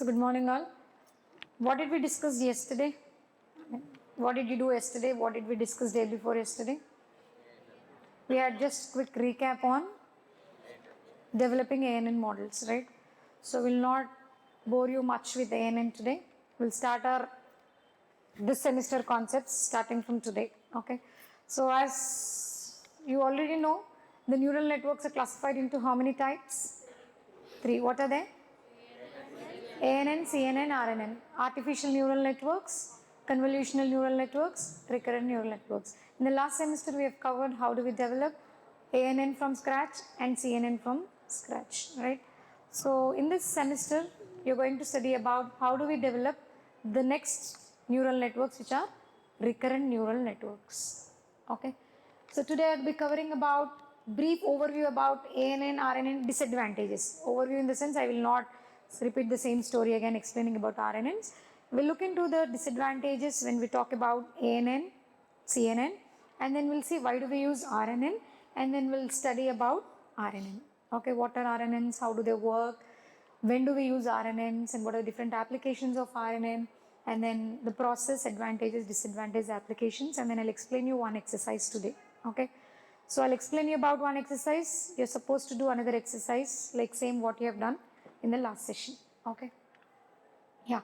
So good morning all. What did we discuss yesterday? What did you do yesterday? What did we discuss day before yesterday? We had just quick recap on developing ANN models, right? So we'll not bore you much with ANN today. We'll start our this semester concepts starting from today. Okay. So as you already know, the neural networks are classified into how many types? 3. What are they? ANN, CNN, RNN. Artificial neural networks, convolutional neural networks, recurrent neural networks. In the last semester we have covered how do we develop ANN from scratch and CNN from scratch, right? So in this semester you're going to study about how do we develop the next neural networks, which are recurrent neural networks. Okay. So today I'll be covering about brief overview about ANN, RNN disadvantages. Overview in the sense I will not repeat the same story again explaining about RNNs. We'll look into the disadvantages when we talk about ANN, CNN, and then we'll see why do we use RNN, and then we'll study about RNN. Okay, what are RNNs, how do they work, when do we use RNNs, and what are the different applications of RNN, and then the process, advantages, disadvantages, applications, and then I'll explain you one exercise today. Okay, so I'll explain you about one exercise. You're supposed to do another exercise like same what you have done in the last session. Okay, yeah.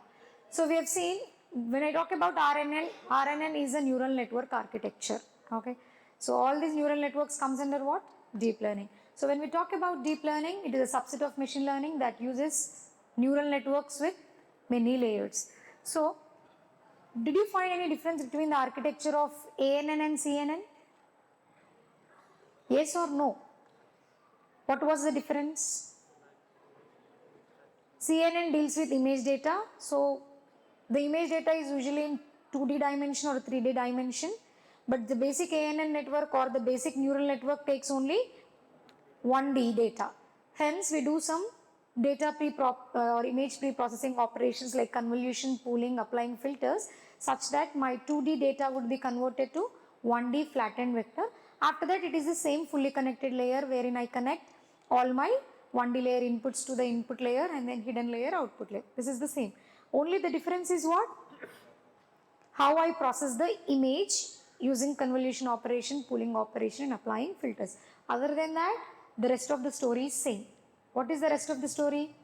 So we have seen when I talk about RNN is a neural network architecture. Okay, so all these neural networks comes under what? Deep learning. So when we talk about deep learning, it is a subset of machine learning that uses neural networks with many layers. So did you find any difference between the architecture of ANN and CNN? Yes or no? What was the difference? CNN deals with image data. So the image data is usually in 2D dimension or 3D dimension, but the basic ANN network or the basic neural network takes only 1D data. Hence we do some data or image pre-processing operations like convolution, pooling, applying filters, such that my 2D data would be converted to 1D flattened vector. After that it is the same fully connected layer wherein I connect all my 1D layer inputs to the input layer and then hidden layer output layer. This is the same. Only the difference is what? How I process the image using convolution operation, pooling operation and applying filters. Other than that, the rest of the story is same. What is the rest of the story?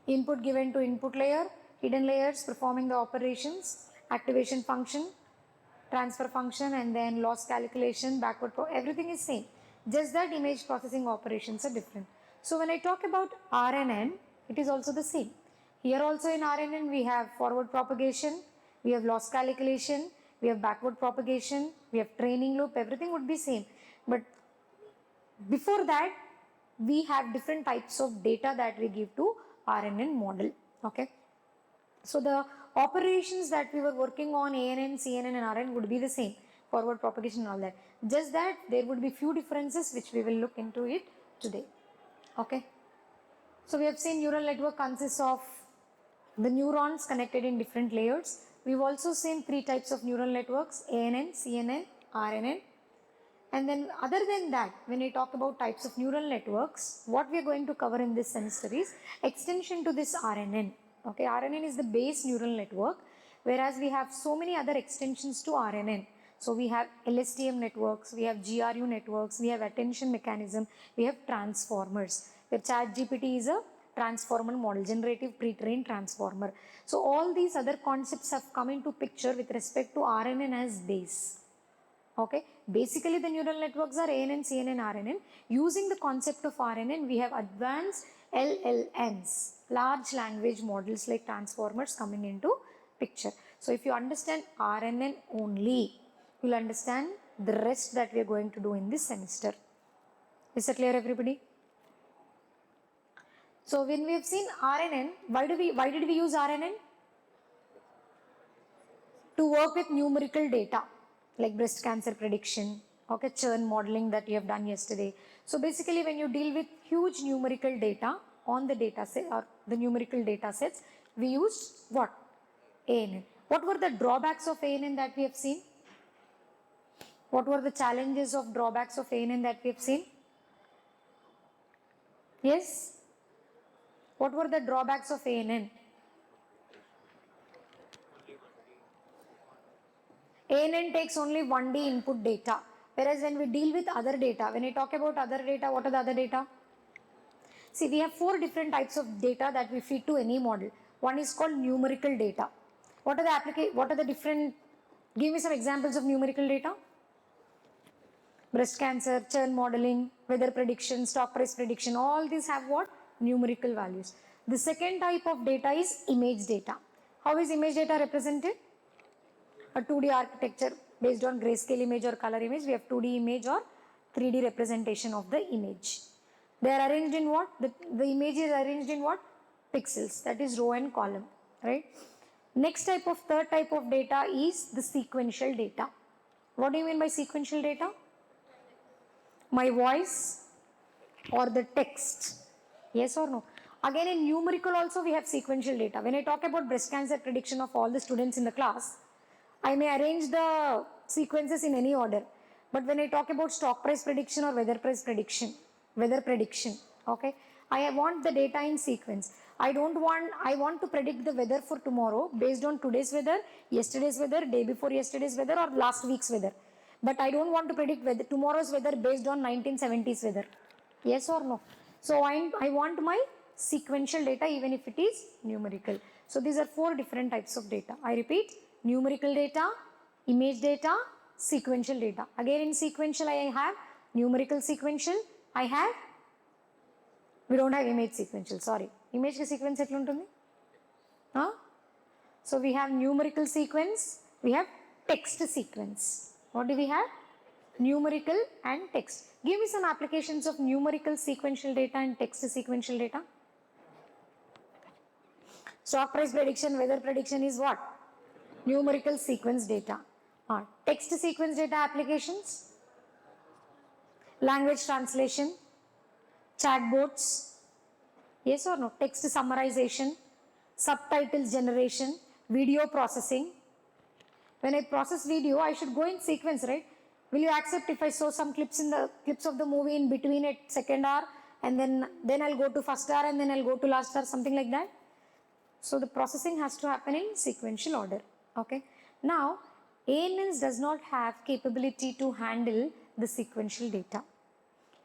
Input given to input layer, hidden layers performing the operations, activation function, transfer function, and then loss calculation, everything is same. Just that image processing operations are different. So when I talk about RNN, it is also the same. Here also in RNN we have forward propagation, we have loss calculation, we have backward propagation, we have training loop, everything would be same. But before that, we have different types of data that we give to RNN model. Okay. So the operations that we were working on ANN, CNN and RNN would be the same, forward propagation and all that. Just that there would be few differences which we will look into it today. Okay. So we have seen neural network consists of the neurons connected in different layers. We've also seen 3 types of neural networks, ANN, CNN, RNN. And then other than that, when we talk about types of neural networks, what we are going to cover in this semester is extension to this RNN. Okay, RNN is the base neural network, whereas we have so many other extensions to RNN. So we have LSTM networks, we have GRU networks, we have attention mechanism, we have transformers. Where ChatGPT is a transformer model, generative pre-trained transformer. So all these other concepts have come into picture with respect to RNN as base. Okay, basically the neural networks are ANN, CNN, RNN. Using the concept of RNN, we have advanced LLMs, large language models like transformers coming into picture. So if you understand RNN only, you will understand the rest that we are going to do in this semester. Is that clear, everybody? So when we have seen RNN, why did we use RNN? To work with numerical data like breast cancer prediction, okay, churn modeling that you have done yesterday. So basically when you deal with huge numerical data on the data set or the numerical data sets, we used what? ANN. What were the drawbacks of ANN that we have seen? What were the challenges of drawbacks of ANN that we have seen? Yes? What were the drawbacks of ANN? ANN takes only 1D input data. Whereas when we deal with other data, when I talk about other data, what are the other data? See, we have 4 different types of data that we feed to any model. One is called numerical data. What are the different, give me some examples of numerical data. Breast cancer, churn modeling, weather prediction, stock price prediction, all these have what? Numerical values. The second type of data is image data. How is image data represented? A 2D architecture based on grayscale image or color image. We have 2D image or 3D representation of the image. They are arranged in what? The image is arranged in what? Pixels, that is row and column, right? Next type of, third type of data is the sequential data. What do you mean by sequential data? My voice or the text? Yes or no? Again, in numerical also we have sequential data. When I talk about breast cancer prediction of all the students in the class, I may arrange the sequences in any order. But when I talk about stock price prediction or weather prediction, okay, I want the data in sequence. I want to predict the weather for tomorrow based on today's weather, yesterday's weather, day before yesterday's weather, or last week's weather. But I don't want to predict tomorrow's weather based on 1970s weather. Yes or no? So I want my sequential data even if it is numerical. So these are 4 different types of data. I repeat, numerical data, image data, sequential data. Again, in sequential I have numerical sequential, we don't have image sequential, sorry. Image sequence etla untundi? So we have numerical sequence, we have text sequence. What do we have? Numerical and text. Give me some applications of numerical sequential data and text sequential data. Stock price prediction, weather prediction is what? Numerical sequence data. Text sequence data applications, language translation, chatbots, yes or no? Text summarization, subtitles generation, video processing. When I process video, I should go in sequence, right? Will you accept if I show some clips of the movie in between at second hour, and then I'll go to first hour, and then I'll go to last hour, something like that? So the processing has to happen in sequential order. Okay. Now, ANNs does not have capability to handle the sequential data.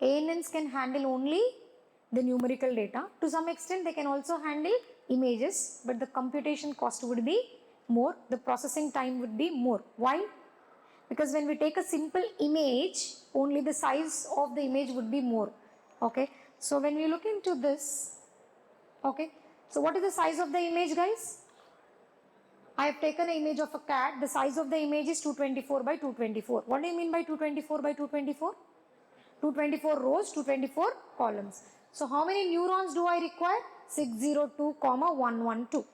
ANNs can handle only the numerical data. To some extent, they can also handle images, but the computation cost would be more. The processing time would be more. Why? Because when we take a simple image, only the size of the image would be more. Okay. So when we look into this, okay. So what is the size of the image, guys? I have taken an image of a cat. The size of the image is 224 by 224. What do you mean by 224 by 224? 224 rows, 224 columns. So how many neurons do I require? 602,112.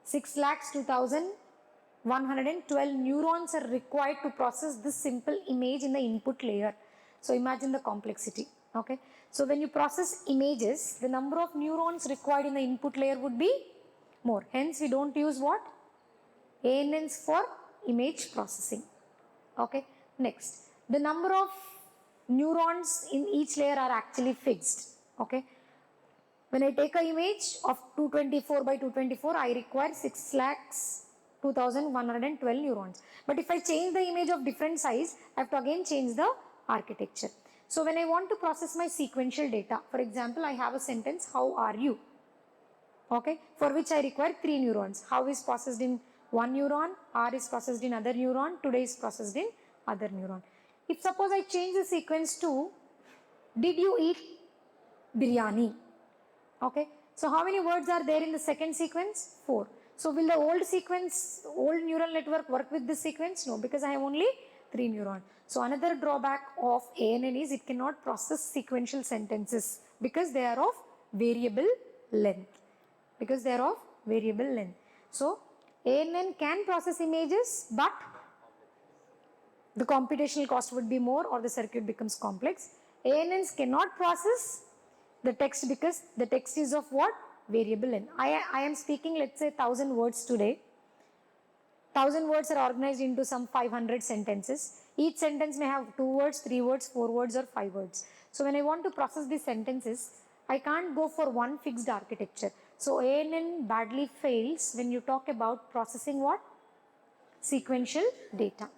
6,02,112 neurons are required to process this simple image in the input layer. So imagine the complexity. Okay. So when you process images, the number of neurons required in the input layer would be more. Hence we don't use what? ANNs for image processing. Okay. Next, the number of neurons in each layer are actually fixed. Okay. When I take an image of 224 by 224, I require 6,02,112 neurons. But if I change the image of different size, I have to again change the architecture. So when I want to process my sequential data, for example, I have a sentence, how are you? Okay, for which I require 3 neurons. How is processed in one neuron, R is processed in other neuron, today is processed in other neuron. If suppose I change the sequence to, did you eat biryani? Okay, so how many words are there in the second sequence? 4. So will the old neural network work with this sequence? No, because I have only 3 neurons. So another drawback of ANN is it cannot process sequential sentences because they are of variable length. So ANN can process images, but the computational cost would be more or the circuit becomes complex. ANNs cannot process the text because the text is of what? Variable length. I am speaking, let's say 1000 words today. 1000 words are organized into some 500 sentences. Each sentence may have 2 words, 3 words, 4 words or 5 words. So when I want to process these sentences, I can't go for one fixed architecture. So ANN badly fails when you talk about processing what? Sequential data.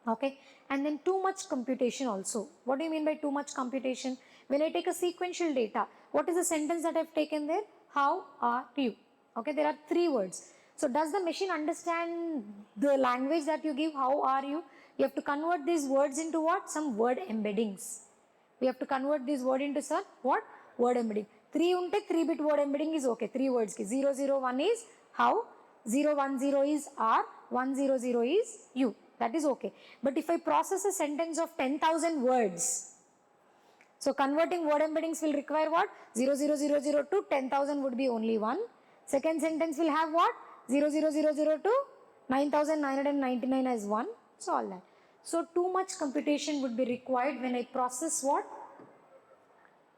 Okay, and then too much computation also. What do you mean by too much computation? When I take a sequential data, what is the sentence that I've taken there? How are you? Okay, there are 3 words. So does the machine understand the language that you give? How are you? You have to convert these words into what? Some word embeddings. We have to convert this word into some what? Word embedding. 3 unte 3-bit word embedding is okay. 3 words ki 001 is how, 010 is are, 100 is you. That is okay. But if I process a sentence of 10,000 words, so converting word embeddings will require what? 00002 to 10,000 would be only one. Second sentence will have what? 00002 to 9,999 as one. So all that. So too much computation would be required when I process what?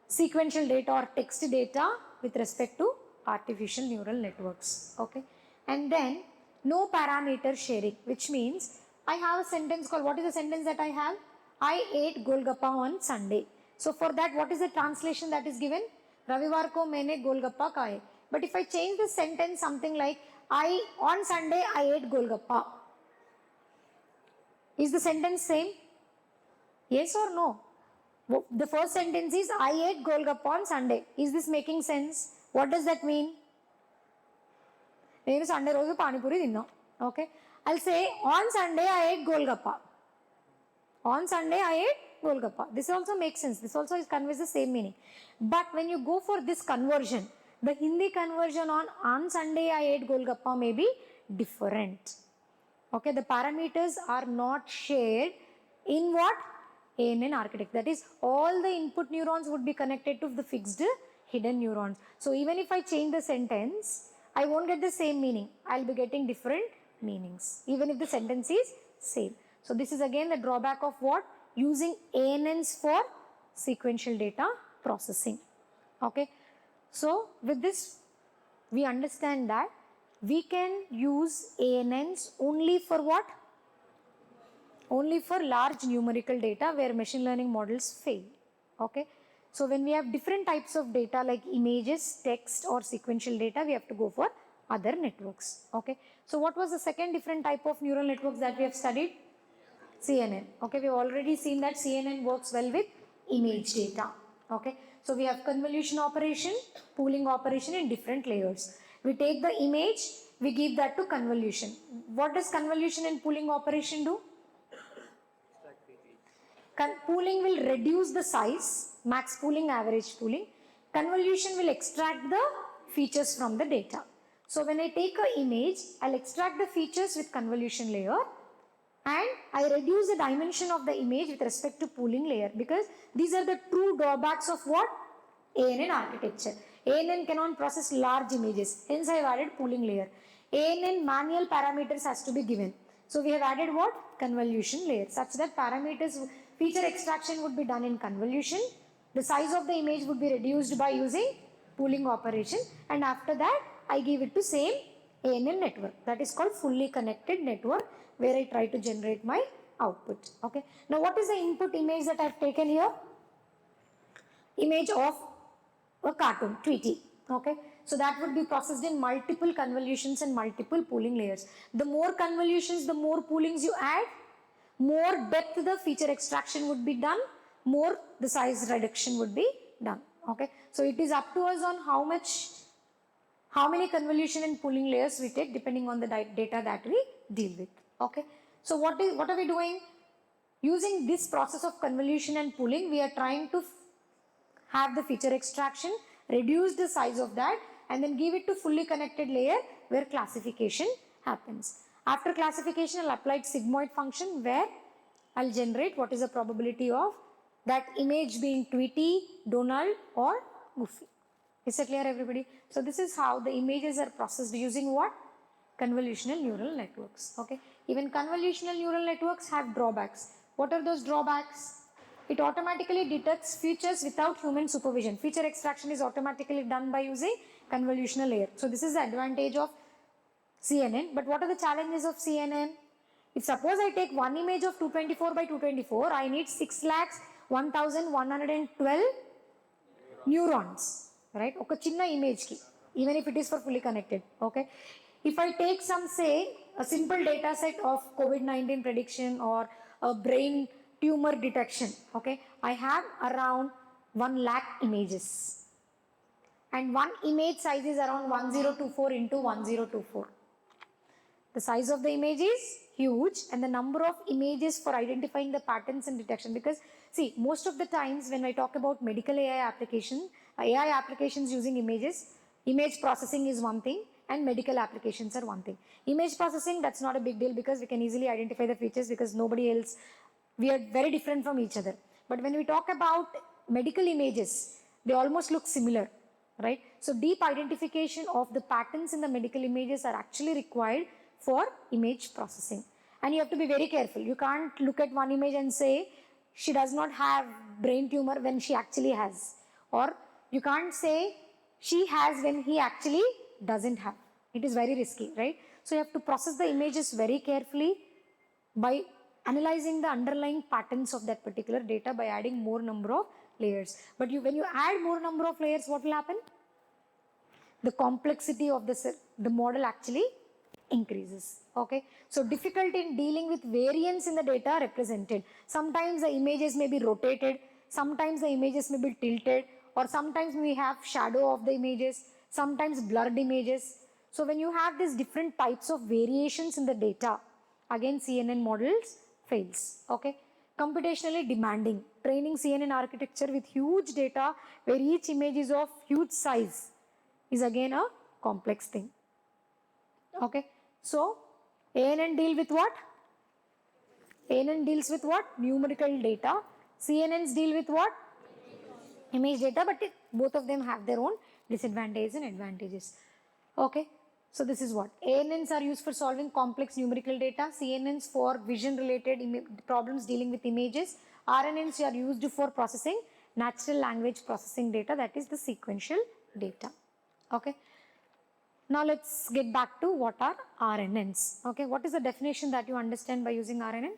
Sequential data or text data with respect to artificial neural networks. Okay. And then no parameter sharing, which means I have a sentence called, what is the sentence that I have? I ate golgappa on Sunday. So for that, what is the translation that is given? Ravivar ko maine golgappa khaye. But if I change the sentence something like, on Sunday I ate golgappa. Is the sentence same? Yes or no? The first sentence is, I ate golgappa on Sunday. Is this making sense? What does that mean? నేను Sunday రోజు పానీపూరి తిన్నాం. Okay. I'll say, on Sunday I ate golgappa. On Sunday I ate golgappa. This also makes sense. This also conveys the same meaning. But when you go for this conversion, the Hindi conversion on Sunday I ate golgappa may be different. Okay. The parameters are not shared in what? ANN architecture. That is, all the input neurons would be connected to the fixed hidden neurons. So even if I change the sentence, I won't get the same meaning. I'll be getting different meanings, even if the sentence is same. So this is again the drawback of what? Using ANNs for sequential data processing. Okay. So with this, we understand that we can use ANNs only for what? Only for large numerical data where machine learning models fail. Okay. So when we have different types of data like images, text or sequential data, we have to go for other networks. Okay. So what was the second different type of neural networks that we have studied? CNN. Okay. We have already seen that CNN works well with image data. Okay. So we have convolution operation, pooling operation in different layers. We take the image, we give that to convolution. What does convolution and pooling operation do? Pooling will reduce the size, max pooling, average pooling. Convolution will extract the features from the data. So when I take an image, I'll extract the features with convolution layer and I reduce the dimension of the image with respect to pooling layer, because these are the true drawbacks of what? ANN architecture. ANN cannot process large images, hence I have added pooling layer. ANN manual parameters has to be given. So we have added what? Convolution layer, such that parameters, feature extraction would be done in convolution. The size of the image would be reduced by using pooling operation, and after that I give it to same ANN network. That is called fully connected network, where I try to generate my output. Okay. Now what is the input image that I have taken here? Image of a cartoon, Tweety. Okay. So that would be processed in multiple convolutions and multiple pooling layers. The more convolutions, the more poolings you add, more depth the feature extraction would be done, more the size reduction would be done. Okay. So it is up to us on how many convolution and pooling layers we take depending on the data that we deal with. Okay. So what are we doing? Using this process of convolution and pooling, we are trying to have the feature extraction, reduce the size of that, and then give it to fully connected layer where classification happens. After classification, I'll apply sigmoid function where I'll generate what is the probability of that image being Tweety, Donald or Goofy. Is it clear, everybody? So this is how the images are processed using what? Convolutional neural networks. Okay. Even convolutional neural networks have drawbacks. What are those drawbacks? It automatically detects features without human supervision. Feature extraction is automatically done by using convolutional layer. So this is the advantage of CNN. But what are the challenges of CNN? If suppose I take one image of 224 by 224, I need 6,01,112 neurons, right? Okay, chinna image ki, even if it is for fully connected. Okay. If I take some, say, a simple data set of COVID-19 prediction or brain tumor detection. Okay, I have around 1 lakh images, and one image size is around 1024 into 1024. The size of the image is huge, and the number of images for identifying the patterns and detection, because see, most of the times when I talk about medical AI application, AI applications using images, image processing is one thing and medical applications are one thing. Image processing, that's not a big deal because we can easily identify the features because nobody else, we are very different from each other. But when we talk about medical images, they almost look similar, right? So deep identification of the patterns in the medical images are actually required for image processing. And you have to be very careful. You can't look at one image and say she does not have brain tumor when she actually has. Or you can't say she has when he actually doesn't have. It is very risky, right? So you have to process the images very carefully by analyzing the underlying patterns of that particular data by adding more number of layers. But when you add more number of layers, what will happen? The complexity of the model actually increases. Okay, so difficulty in dealing with variance in the data represented. Sometimes the images may be rotated, sometimes the images may be tilted, or sometimes we have shadow of the images, sometimes blurred images. So when you have these different types of variations in the data, again CNN models fails. Okay, computationally demanding. Training CNN architecture with huge data where each image is of huge size is again a complex thing. Okay, so ANN deal with what? ANN deals with what? Numerical data. CNNs deal with what? Image data, but both of them have their own disadvantages and advantages. Okay, so this is what ANNs are used for solving complex numerical data, CNNs for vision related problems dealing with images, RNNs are used for processing natural language processing data, that is the sequential data. Okay, now let's get back to what are RNNs. Okay, what is the definition that you understand by using RNN?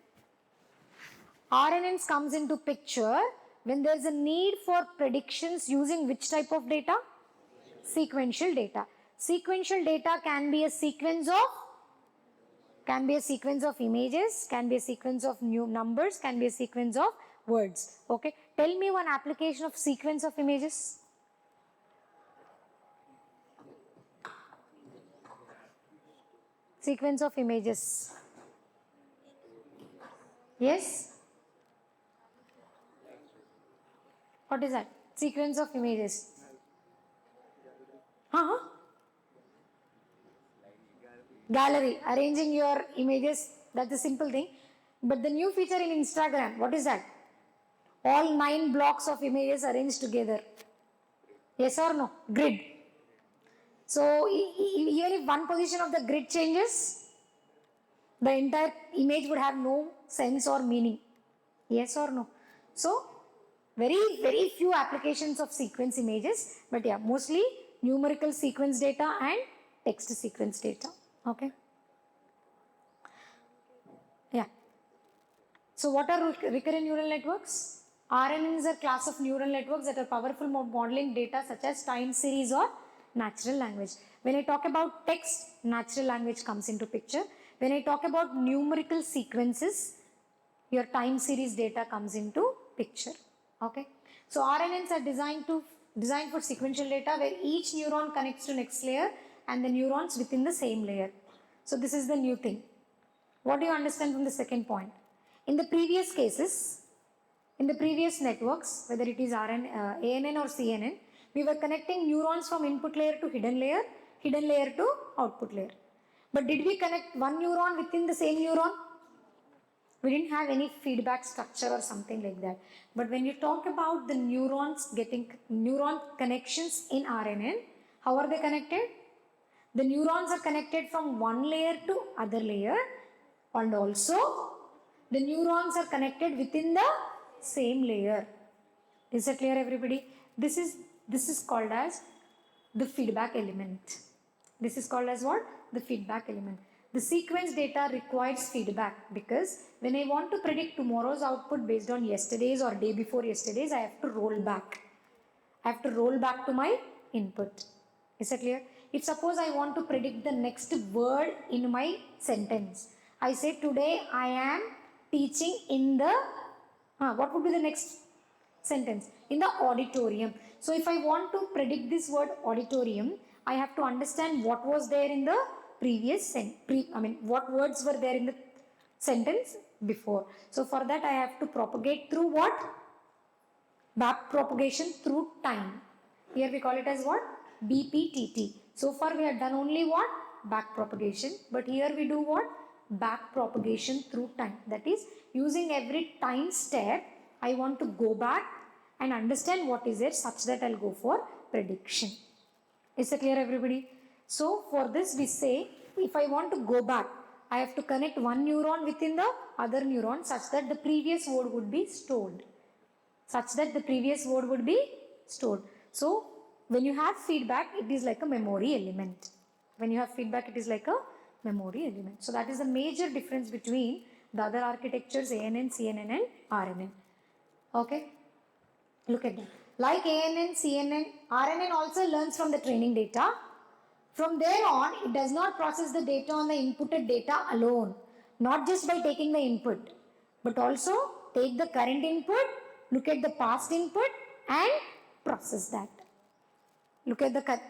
RNNs comes into picture when there is a need for predictions using which type of data? Sequential data. Sequential data can be a sequence of images, can be a sequence of new numbers, can be a sequence of words. Okay, tell me one application of sequence of images. Sequence of images. Yes? What is that? Sequence of images. Gallery. Arranging your images. That's a simple thing. But the new feature in Instagram, what is that? All 9 blocks of images arranged together. Yes or no? Grid. So even if one position of the grid changes, the entire image would have no sense or meaning. Yes or no? So very few applications of sequence images, but yeah, mostly numerical sequence data and text sequence data. Okay. Yeah. So what are recurrent neural networks? RNNs are class of neural networks that are powerful for modeling data such as time series or natural language. When I talk about text, natural language comes into picture. When I talk about numerical sequences, your time series data comes into picture. Okay. So RNNs are designed for sequential data where each neuron connects to next layer and the neurons within the same layer. So this is the new thing. What do you understand from the second point? In the previous cases, in the previous networks, whether it is ANN or CNN, we were connecting neurons from input layer to hidden layer to output layer. But did we connect one neuron within the same neuron? We didn't have any feedback structure or something like that. But when you talk about the neurons getting neuron connections in RNN, how are they connected? The neurons are connected from one layer to other layer, and also the neurons are connected within the same layer. Is that clear, everybody? This is called as the feedback element. This is called as what? The feedback element. The sequence data requires feedback because when I want to predict tomorrow's output based on yesterday's or day before yesterday's, I have to roll back. I have to roll back to my input. Is that clear? If suppose I want to predict the next word in my sentence, I say today I am teaching in the, what would be the next sentence? In the auditorium. So if I want to predict this word auditorium, I have to understand what was there in the previous what words were there in the sentence before. So for that I have to propagate through what? Back propagation through time. Here we call it as what? BPTT. So far we have done only what? Back propagation. But here we do what? Back propagation through time. That is, using every time step, I want to go back and understand what is there, such that I'll go for prediction. Is it clear, everybody? So for this we say, if I want to go back, I have to connect one neuron within the other neuron such that the previous word would be stored. So when you have feedback, it is like a memory element. So that is the major difference between the other architectures, ANN, CNN and RNN. Okay. Look at that. Like ANN, CNN, RNN also learns from the training data. From there on, it does not process the data on the inputted data alone. Not just by taking the input, but also take the current input, look at the past input and process that.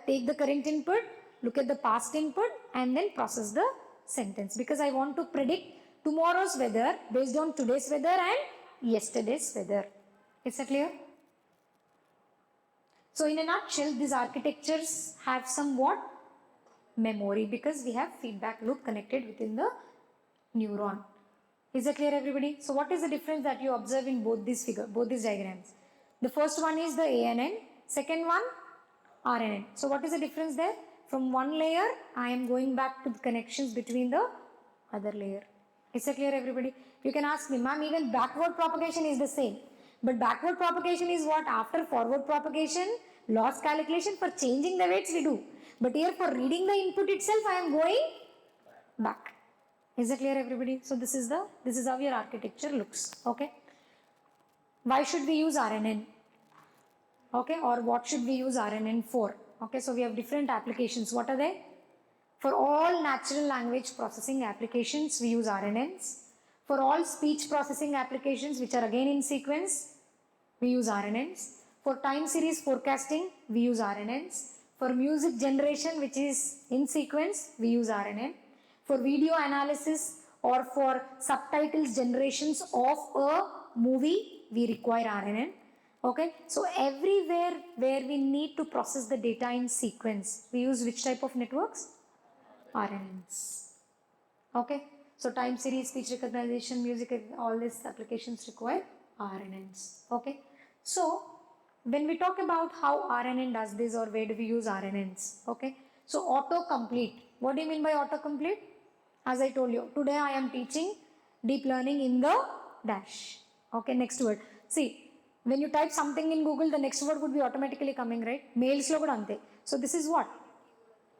Take the current input, look at the past input and then process the sentence. Because I want to predict tomorrow's weather based on today's weather and yesterday's weather. Is that clear? So in a nutshell, these architectures have somewhat memory because we have feedback loop connected within the neuron. Is that clear, everybody? So what is the difference that you observe in both these diagrams? The first one is the ANN, second one RNN. So what is the difference there? From one layer, I am going back to the connections between the other layer. Is that clear, everybody? You can ask me, ma'am, even backward propagation is the same. But backward propagation is what? After forward propagation, loss calculation for changing the weights we do. But here for reading the input itself, I am going back. Is that clear, everybody? So this is how your architecture looks. Okay. Why should we use RNN? Okay, or what should we use RNN for? Okay, so we have different applications. What are they? For all natural language processing applications, we use RNNs. For all speech processing applications, which are again in sequence, we use RNNs. For time series forecasting, we use RNNs. For music generation, which is in sequence, we use RNN. For video analysis or for subtitles generations of a movie, we require RNN. Okay, so everywhere where we need to process the data in sequence, we use which type of networks? RNNs. Okay, so time series, speech recognition, music, all these applications require RNNs. Okay, so when we talk about how RNN does this or where do we use RNNs? Okay, so autocomplete. What do you mean by autocomplete? As I told you, today I am teaching deep learning in the dash. Okay, next word. See, when you type something in Google, the next word would be automatically coming, right? Mails lo kuda ante. So this is what?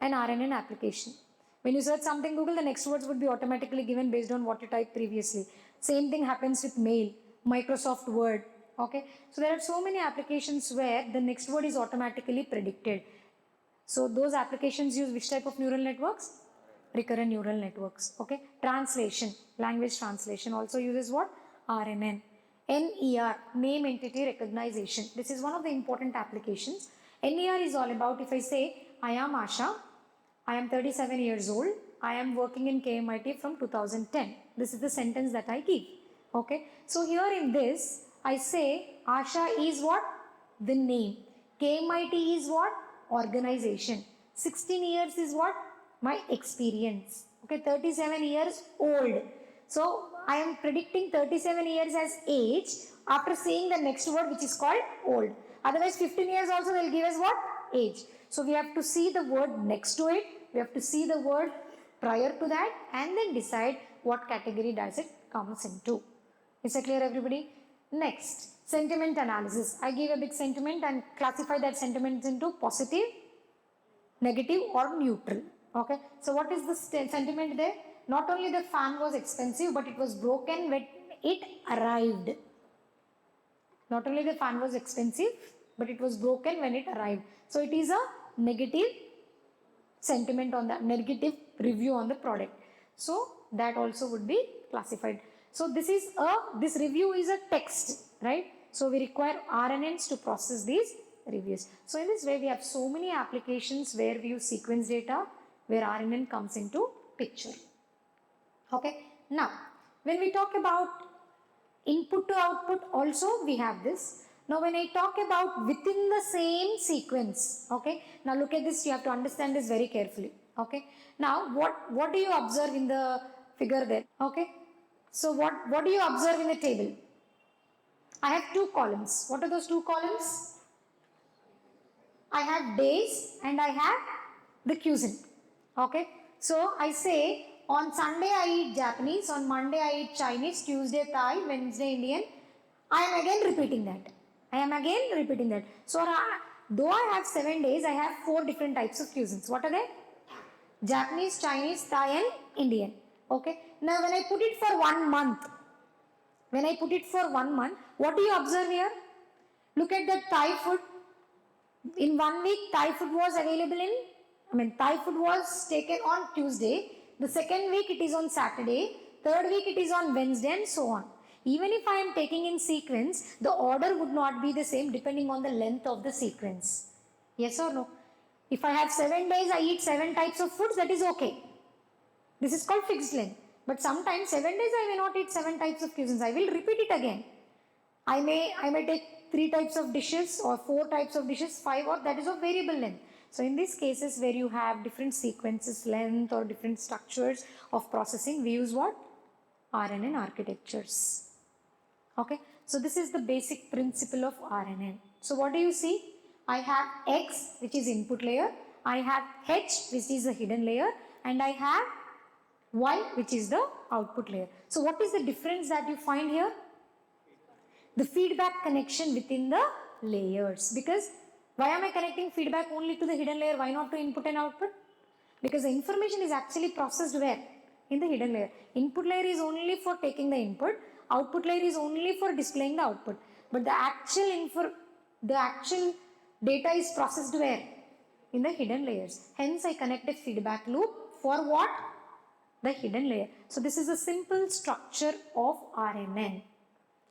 An RNN application. When you search something Google, the next words would be automatically given based on what you typed previously. Same thing happens with mail, Microsoft Word. Okay, so there are so many applications where the next word is automatically predicted. So those applications use which type of neural networks? Recurrent neural networks. Okay, translation, language translation also uses what? RNN. NER, name entity recognition. This is one of the important applications. NER is all about, if I say, I am ASHA, I am 37 years old, I am working in KMIT from 2010. This is the sentence that I give. Okay, so here in this, I say ASHA is what? The name. KMIT is what? Organization. 16 years is what? My experience. Okay, 37 years old. So I am predicting 37 years as age after seeing the next word, which is called old. Otherwise 15 years also will give us what? Age. So we have to see the word next to it. We have to see the word prior to that and then decide what category does it comes into. Is that clear, everybody? Next, sentiment analysis. I give a big sentiment and classify that sentiment into positive, negative or neutral. Okay, so what is the sentiment there? Not only the fan was expensive, but it was broken when it arrived. Not only the fan was expensive, but it was broken when it arrived. So it is a negative sentiment on the negative review on the product. So that also would be classified. So this review is a text, right? So we require RNNs to process these reviews. So in this way, we have so many applications where we use sequence data, where RNN comes into picture. Okay. Now, when we talk about input to output, also we have this. Now, when I talk about within the same sequence, okay. Now look at this. You have to understand this very carefully. Okay. Now, what do you observe in the figure there? Okay. So what do you observe in the table? I have two columns. What are those two columns? I have days and I have the cuisine. Okay. So I say on Sunday I eat Japanese, on Monday I eat Chinese, Tuesday Thai, Wednesday Indian. I am again repeating that. So though I have 7 days, I have 4 different types of cuisines. What are they? Japanese, Chinese, Thai and Indian. Okay. Now when I put it for 1 month, what do you observe here? Look at the Thai food. In 1 week, Thai food was Thai food was taken on Tuesday. The second week it is on Saturday. Third week it is on Wednesday and so on. Even if I am taking in sequence, the order would not be the same depending on the length of the sequence. Yes or no? If I have 7 days, I eat 7 types of foods, that is okay. This is called fixed length. But sometimes 7 days I may not eat 7 types of cuisines. I will repeat it again. I may take 3 types of dishes or 4 types of dishes, 5, or that is of variable length. So in these cases where you have different sequences, length or different structures of processing, we use what? RNN architectures. Okay. So this is the basic principle of RNN. So what do you see? I have X, which is input layer. I have H, which is the hidden layer. And I have Y, which is the output layer. So what is the difference that you find here? The feedback connection within the layers. Because why am I connecting feedback only to the hidden layer? Why not to input and output? Because the information is actually processed where? In the hidden layer. Input layer is only for taking the input. Output layer is only for displaying the output. But the actual data is processed where? In the hidden layers. Hence I connect a feedback loop for what? The hidden layer. So this is a simple structure of RNN.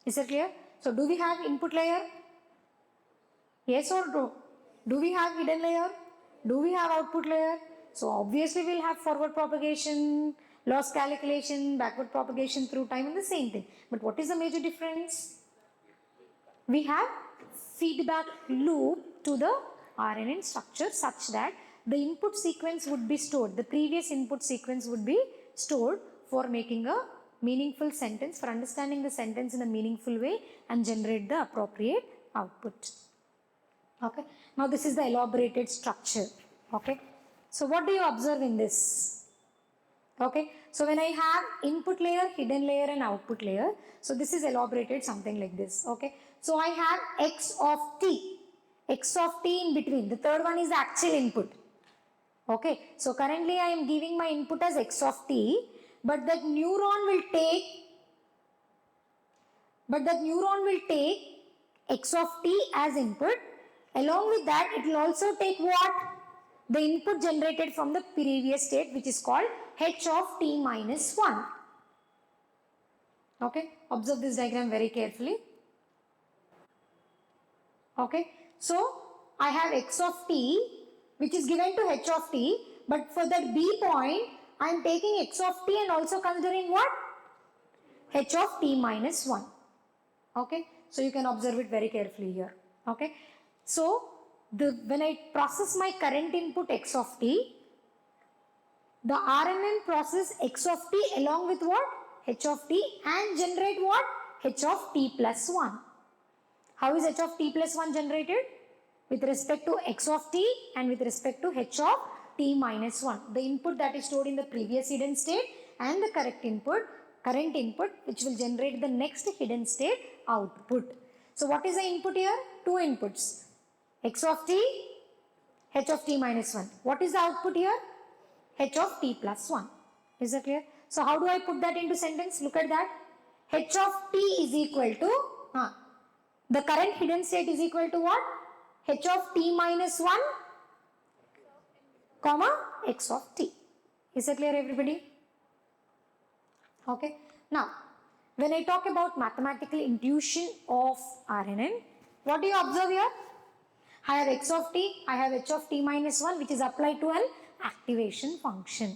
Is that clear? So do we have input layer? Yes or no? Do we have hidden layer? Do we have output layer? So obviously we'll have forward propagation, loss calculation, backward propagation through time, and the same thing. But what is the major difference? We have feedback loop to the RNN structure such that the input sequence would be stored. The previous input sequence would be stored for making a meaningful sentence, for understanding the sentence in a meaningful way and generate the appropriate output. Okay. Now this is the elaborated structure. Okay. So what do you observe in this? Okay. So when I have input layer, hidden layer and output layer, so this is elaborated something like this. Okay. So I have X of t in between. The third one is the actual input. Okay. So currently I am giving my input as X of t, but that neuron will take X of t as input. Along with that, it will also take what? The input generated from the previous state, which is called H of t minus 1. Okay. Observe this diagram very carefully. Okay. So I have X of t, which is given to H of t, but for that B point, I am taking X of t and also considering what? H of t minus 1. Okay. So you can observe it very carefully here. Okay. So when I process my current input X of t, the RNN process X of t along with what? H of t and generate what? H of t plus 1. How is H of t plus 1 generated? With respect to X of t and with respect to H of t minus 1. The input that is stored in the previous hidden state and the current input which will generate the next hidden state output. So what is the input here? 2 inputs. X of t, H of t minus 1. What is the output here? H of t plus 1. Is that clear? So how do I put that into sentence? Look at that. H of t is equal to, the current hidden state is equal to what? H of t minus 1, comma, X of t. Is that clear, everybody? Okay. Now, When I talk about mathematical intuition of RNN, what do you observe here? I have x of t, I have h of t minus 1, which is applied to an activation function.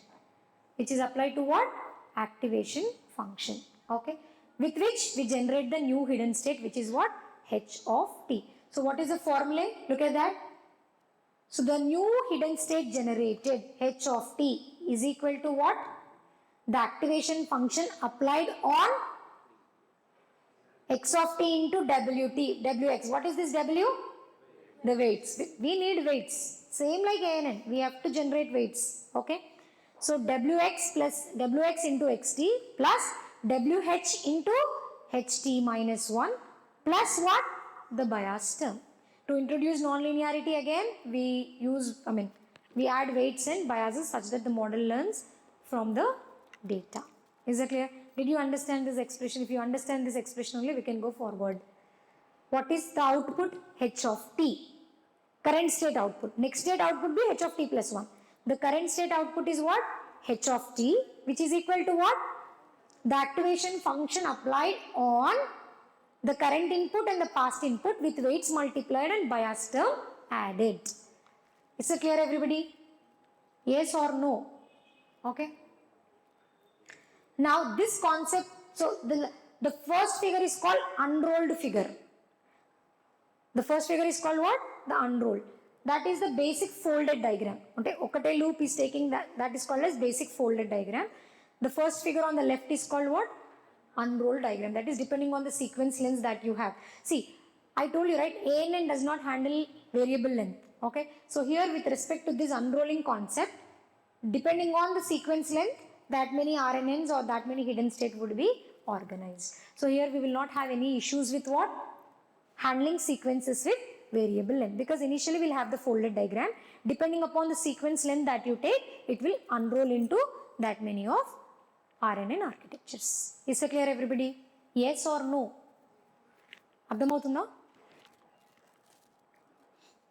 Which is applied to what? Activation function. Okay. With which we generate the new hidden state, which is what? H of t. So what is the formula? Look at that. So the new hidden state generated, H of t, is equal to what? The activation function applied on x of t into wt, wx. What is this w? The weights. We need weights. Same like ANN. We have to generate weights. Okay. So wx plus wx into xt plus wh into ht minus 1 plus what? The bias term. To introduce nonlinearity again, we add weights and biases such that the model learns from the data. Is that clear? Did you understand this expression? If you understand this expression only, we can go forward. What is the output? H of t. Current state output. Next state output be H of t plus 1. The current state output is what? H of t, which is equal to what? The activation function applied on the current input and the past input with weights multiplied and bias term added. Is it clear, everybody? Yes or no? Okay. Now this concept, so the first figure is called unrolled figure. The first figure is called what? The unrolled. That is the basic folded diagram. Okay, Okate loop is taking that is called as basic folded diagram. The first figure on the left is called what? Unrolled diagram. That is depending on the sequence length that you have. See, I told you, right, ANN does not handle variable length. Okay, so here with respect to this unrolling concept, depending on the sequence length, that many RNNs or that many hidden state would be organized. So here we will not have any issues with what? Handling sequences with variable length, because initially we'll have the folded diagram. Depending upon the sequence length that you take, it will unroll into that many of RNN architectures. Is it clear, everybody? Yes or no? Abdamautunda?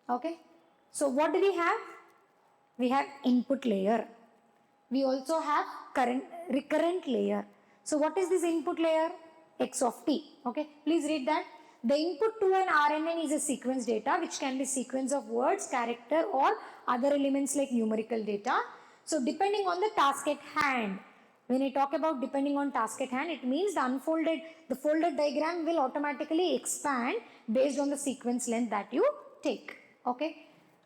Okay. So what do we have? We have input layer. We also have recurrent layer. So what is this input layer? X of t. Okay. Please read that. The input to an RNN is a sequence data, which can be sequence of words, character, or other elements like numerical data. So depending on the task at hand, when I talk about depending on task at hand, it means the folded diagram will automatically expand based on the sequence length that you take. Okay.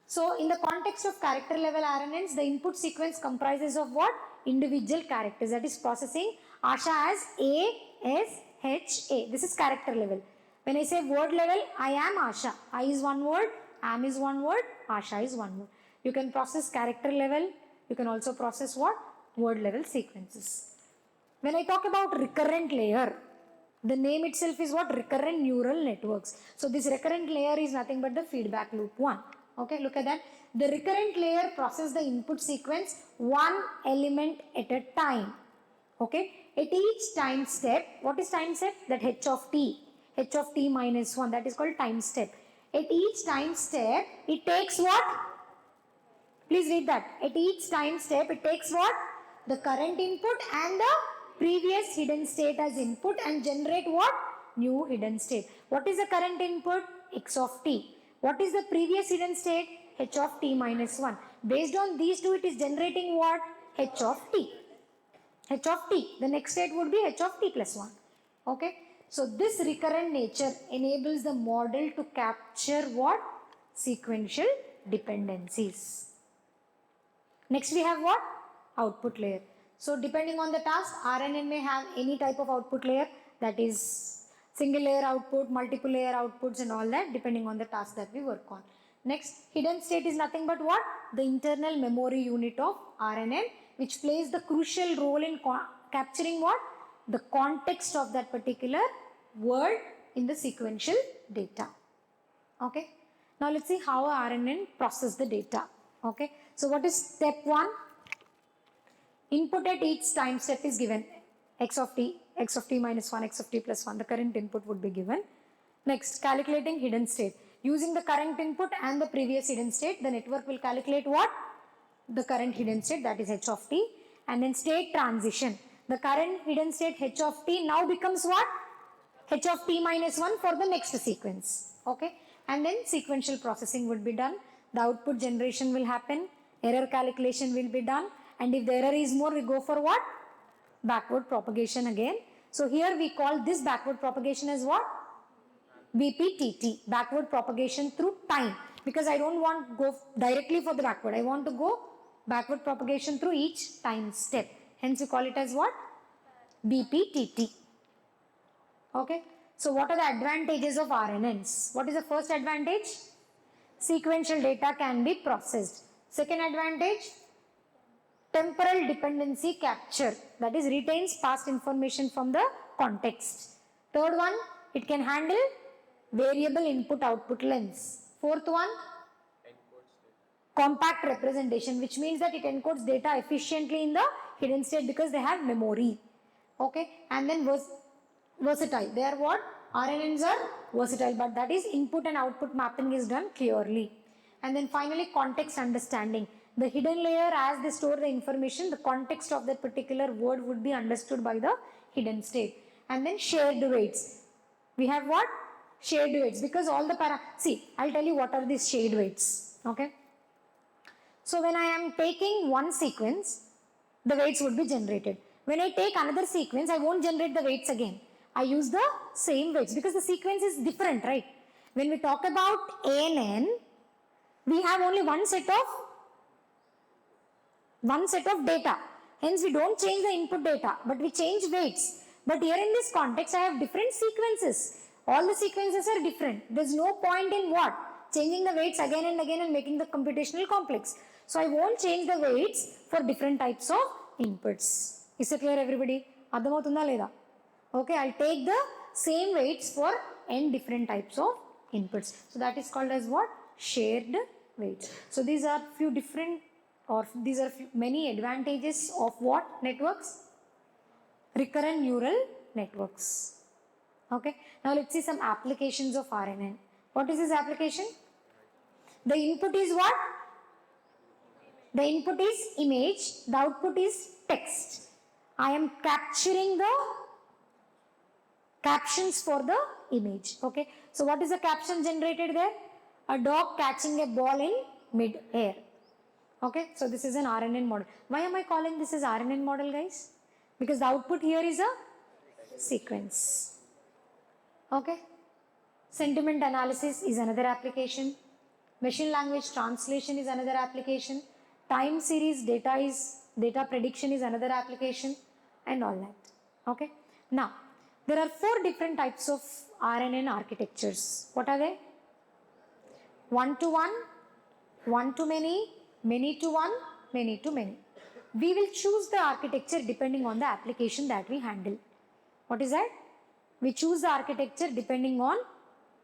So in the context of character level RNNs, the input sequence comprises of what? Individual characters, that is processing ASHA as A, S, H, A. This is character level. When I say word level, I am ASHA. I is one word, am is one word, ASHA is one word. You can process character level. You can also process what? Word level sequences. When I talk about recurrent layer, the name itself is what? Recurrent neural networks. So this recurrent layer is nothing but the feedback loop 1. Okay, look at that. The recurrent layer processes the input sequence one element at a time. Okay, at each time step, what is time step? That H of t minus 1, that is called time step. At each time step, it takes what? Please read that. At each time step, it takes what? The current input and the previous hidden state as input and generate what? New hidden state. What is the current input? X of t. What is the previous hidden state? H of t minus 1. Based on these two, it is generating what? H of t. H of t. The next state would be H of t plus 1. Okay. So this recurrent nature enables the model to capture what? Sequential dependencies. Next we have what? Output layer. So depending on the task, RNN may have any type of output layer, that is single layer output, multiple layer outputs and all that, depending on the task that we work on. Next, hidden state is nothing but what? The internal memory unit of RNN, which plays the crucial role in capturing what? The context of that particular word in the sequential data. Okay. Now let's see how RNN process the data. Okay. So what is step 1? Input at each time step is given. X of t minus 1, X of t plus 1. The current input would be given. Next, calculating hidden state. Using the current input and the previous hidden state, the network will calculate what? The current hidden state, that is H of t. And then state transition. The current hidden state h of t now becomes what? H of t minus 1 for the next sequence. Okay. And then sequential processing would be done. The output generation will happen. Error calculation will be done. And if the error is more, we go for what? Backward propagation again. So here we call this backward propagation as what? BPTT, backward propagation through time, because I don't want to go directly for the backward. I want to go backward propagation through each time step. Hence you call it as what? BPTT. Okay. So what are the advantages of RNNs? What is the first advantage? Sequential data can be processed. Second advantage, temporal dependency capture, that is retains past information from the context. Third one, it can handle variable input output lengths. Fourth one, compact representation, which means that it encodes data efficiently in the hidden state because they have memory. Okay. And then versatile. They are what? RNNs are versatile, but that is input and output mapping is done clearly. And then finally, context understanding. The hidden layer, as they store the information, the context of that particular word would be understood by the hidden state. And then shared weights. We have what? Shared weights, because all the see, I'll tell you what are these shared weights. Okay. So when I am taking one sequence, the weights would be generated. When I take another sequence, I won't generate the weights again. I use the same weights because the sequence is different, right? When we talk about ANN, we have only one set of data. Hence, we don't change the input data, but we change weights. But here in this context, I have different sequences. All the sequences are different. There's no point in what? Changing the weights again and again and making the computational complex. So I won't change the weights for different types of inputs. Is it clear, everybody? Adhamatunda leda? Okay, I'll take the same weights for n different types of inputs. So that is called as what? Shared weights. So these are few different, or these are many advantages of what networks? Recurrent neural networks. Okay. Now let's see some applications of RNN. What is this application? The input is what? The input is image. The output is text. I am capturing the captions for the image. Okay. So what is the caption generated there? A dog catching a ball in mid-air. Okay. So this is an RNN model. Why am I calling this as RNN model, guys? Because the output here is a sequence. Okay. Sentiment analysis is another application. Machine language translation is another application. Time series data prediction is another application, and all that. Okay. Now, there are 4 different types of RNN architectures. What are they? One-to-one, one-to-many, many-to-one, many-to-many. We will choose the architecture depending on the application that we handle. What is that? We choose the architecture depending on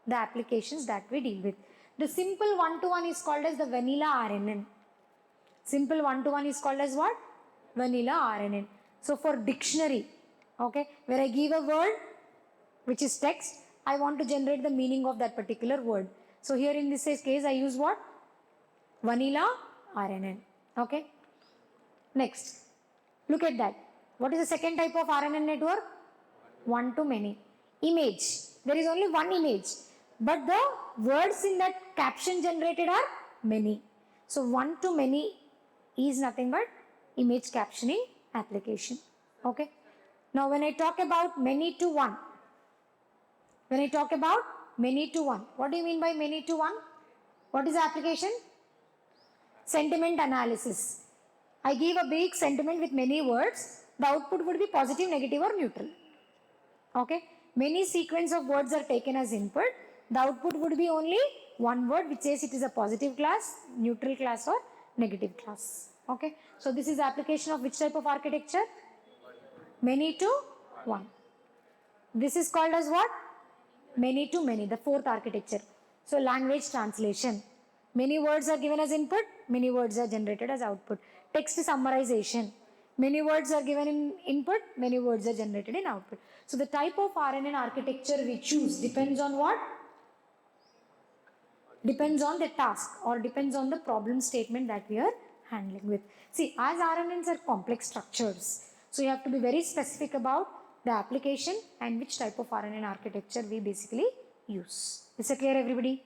the applications that we deal with. The simple one-to-one is called as the vanilla RNN. Simple one-to-one is called as what? Vanilla RNN. So for dictionary, okay, where I give a word which is text, I want to generate the meaning of that particular word. So here in this case, I use what? Vanilla RNN. Okay. Next, look at that. What is the second type of RNN network? One-to-many. Image. There is only one image, but the words in that caption generated are many. So one-to-many is nothing but image captioning application. Okay. Now when I talk about many-to-one, what do you mean by many-to-one? What is the application? Sentiment analysis. I give a big sentiment with many words. The output would be positive, negative, or neutral. Okay. Many sequence of words are taken as input. The output would be only one word which says it is a positive class, neutral class, or negative class. Okay. So this is the application of which type of architecture? Many-to-one. This is called as what? Many-to-many, the fourth architecture. So language translation. Many words are given as input, many words are generated as output. Text summarization. Many words are given in input, many words are generated in output. So the type of RNN architecture we choose depends on what? Depends on the task, or depends on the problem statement that we are handling with. See, as RNNs are complex structures, So you have to be very specific about the application and which type of RNN architecture we basically use. Is it clear, everybody?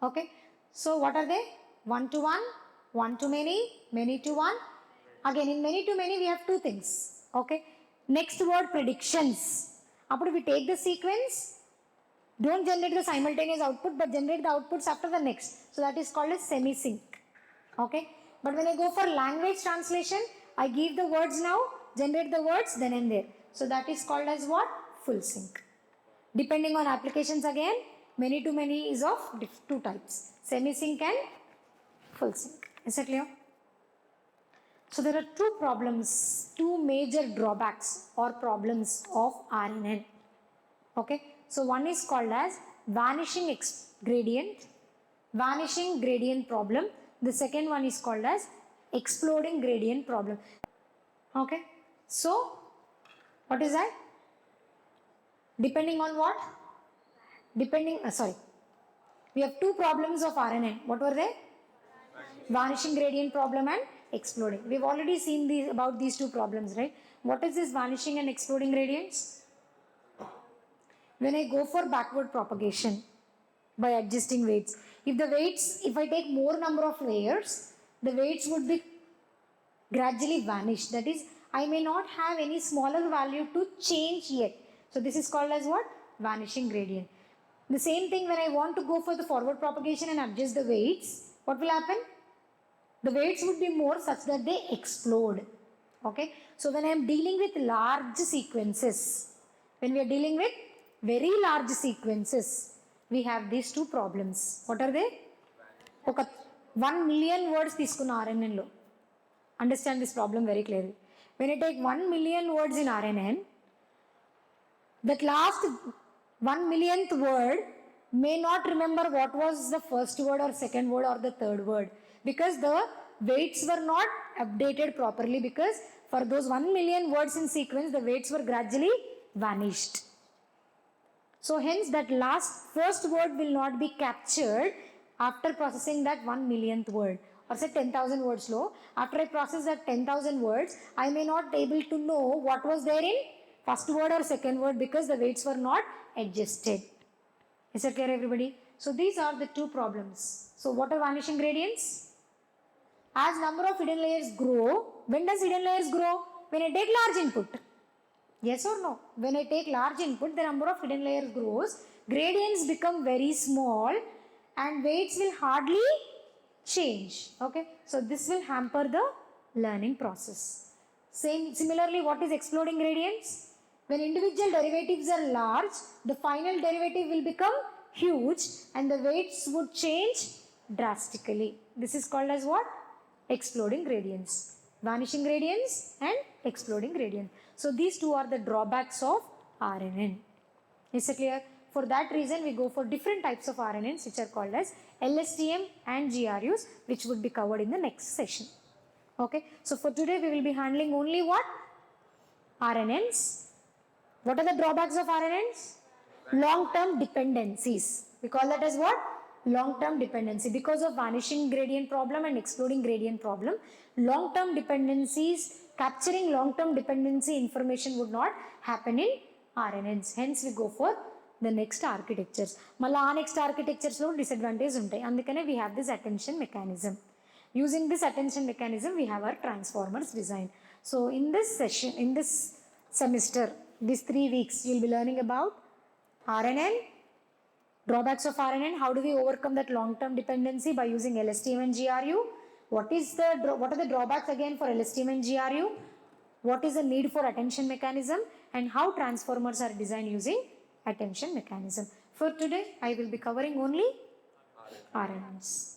Okay. So what are they? One to one, one to many to one. Again, in many to many, we have two things. Okay. Next word, predictions. After we take the sequence, don't generate the simultaneous output, but generate the outputs after the next. So that is called as semi-sync. Okay. But when I go for language translation, I give the words now, generate the words then and there. So that is called as what? Full sync. Depending on applications again, many to many is of two types, semi-sync and full sync. Is it clear? So there are two problems, two major drawbacks or problems of RNN. Okay. So one is called as vanishing gradient problem. The second one is called as exploding gradient problem. Okay. So what is that? Depending on what? We have two problems of RNN. What were they? Vanishing gradient problem and exploding. We've already seen about these two problems, right? What is this vanishing and exploding gradients? When I go for backward propagation by adjusting weights, if I take more number of layers, the weights would be gradually vanish. That is, I may not have any smaller value to change yet. So this is called as what? Vanishing gradient. The same thing when I want to go for the forward propagation and adjust the weights, what will happen? The weights would be more such that they explode. Okay. So when I am dealing with large sequences, when we are dealing with very large sequences, we have these two problems. What are they? 1 million words తీసుకున్న RNN లో. Understand this problem very clearly. When I take 1 million words in RNN, that last 1 millionth word may not remember what was the first word or second word or the third word, because the weights were not updated properly, because for those 1 million words in sequence, the weights were gradually vanished. So hence that first word will not be captured after processing that 1 millionth word. Or say 10,000 words low. After I process that 10,000 words, I may not be able to know what was there in first word or second word, because the weights were not adjusted. Is that clear, everybody? So these are the two problems. So what are vanishing gradients? As number of hidden layers grow, when does hidden layers grow? When I take large input. Yes or no? When I take large input, the number of hidden layers grows, gradients become very small and weights will hardly change. Okay. So this will hamper the learning process. Similarly, what is exploding gradients? When individual derivatives are large, the final derivative will become huge and the weights would change drastically. This is called as what? Exploding gradients. Vanishing gradients and exploding gradient. So these two are the drawbacks of RNN. Is it clear? For that reason, we go for different types of RNNs, which are called as LSTM and GRUs, which would be covered in the next session. Okay. So for today, we will be handling only what? RNNs. What are the drawbacks of RNNs? Long-term dependencies. We call that as what? Long-term dependency. Because of vanishing gradient problem and exploding gradient problem, long-term dependencies, capturing long-term dependency information would not happen in RNNs. Hence, we go for the next architectures. Mala next architectures lo disadvantage untai. Andukane we have this attention mechanism. Using this attention mechanism, we have our transformers design. So in this session, in this semester, these 3 weeks, you will be learning about RNN, drawbacks of RNN, how do we overcome that long-term dependency by using LSTM and GRU, what are the drawbacks again for LSTM and GRU, what is the need for attention mechanism, and how transformers are designed using attention mechanism. For today, I will be covering only RNNs.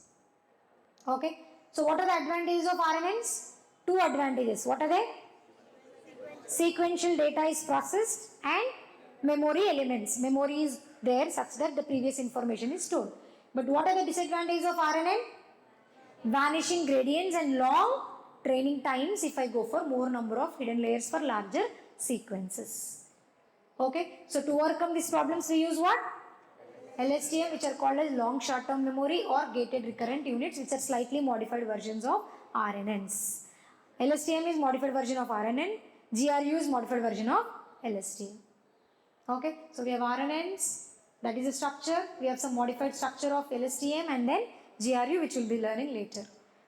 Okay. So what are the advantages of RNNs? Two advantages. What are they? Sequential data is processed and memory elements. Memory is there such that the previous information is stored. But what are the disadvantages of RNN? Vanishing gradients and long training times if I go for more number of hidden layers for larger sequences. Okay. So to overcome these problems, we use what? LSTM, which are called as long short-term memory, or gated recurrent units, which are slightly modified versions of RNNs. LSTM is modified version of RNN. GRU is modified version of LSTM. Okay, so we have RNNs, that is a structure. We have some modified structure of LSTM and then GRU, which we'll be learning later.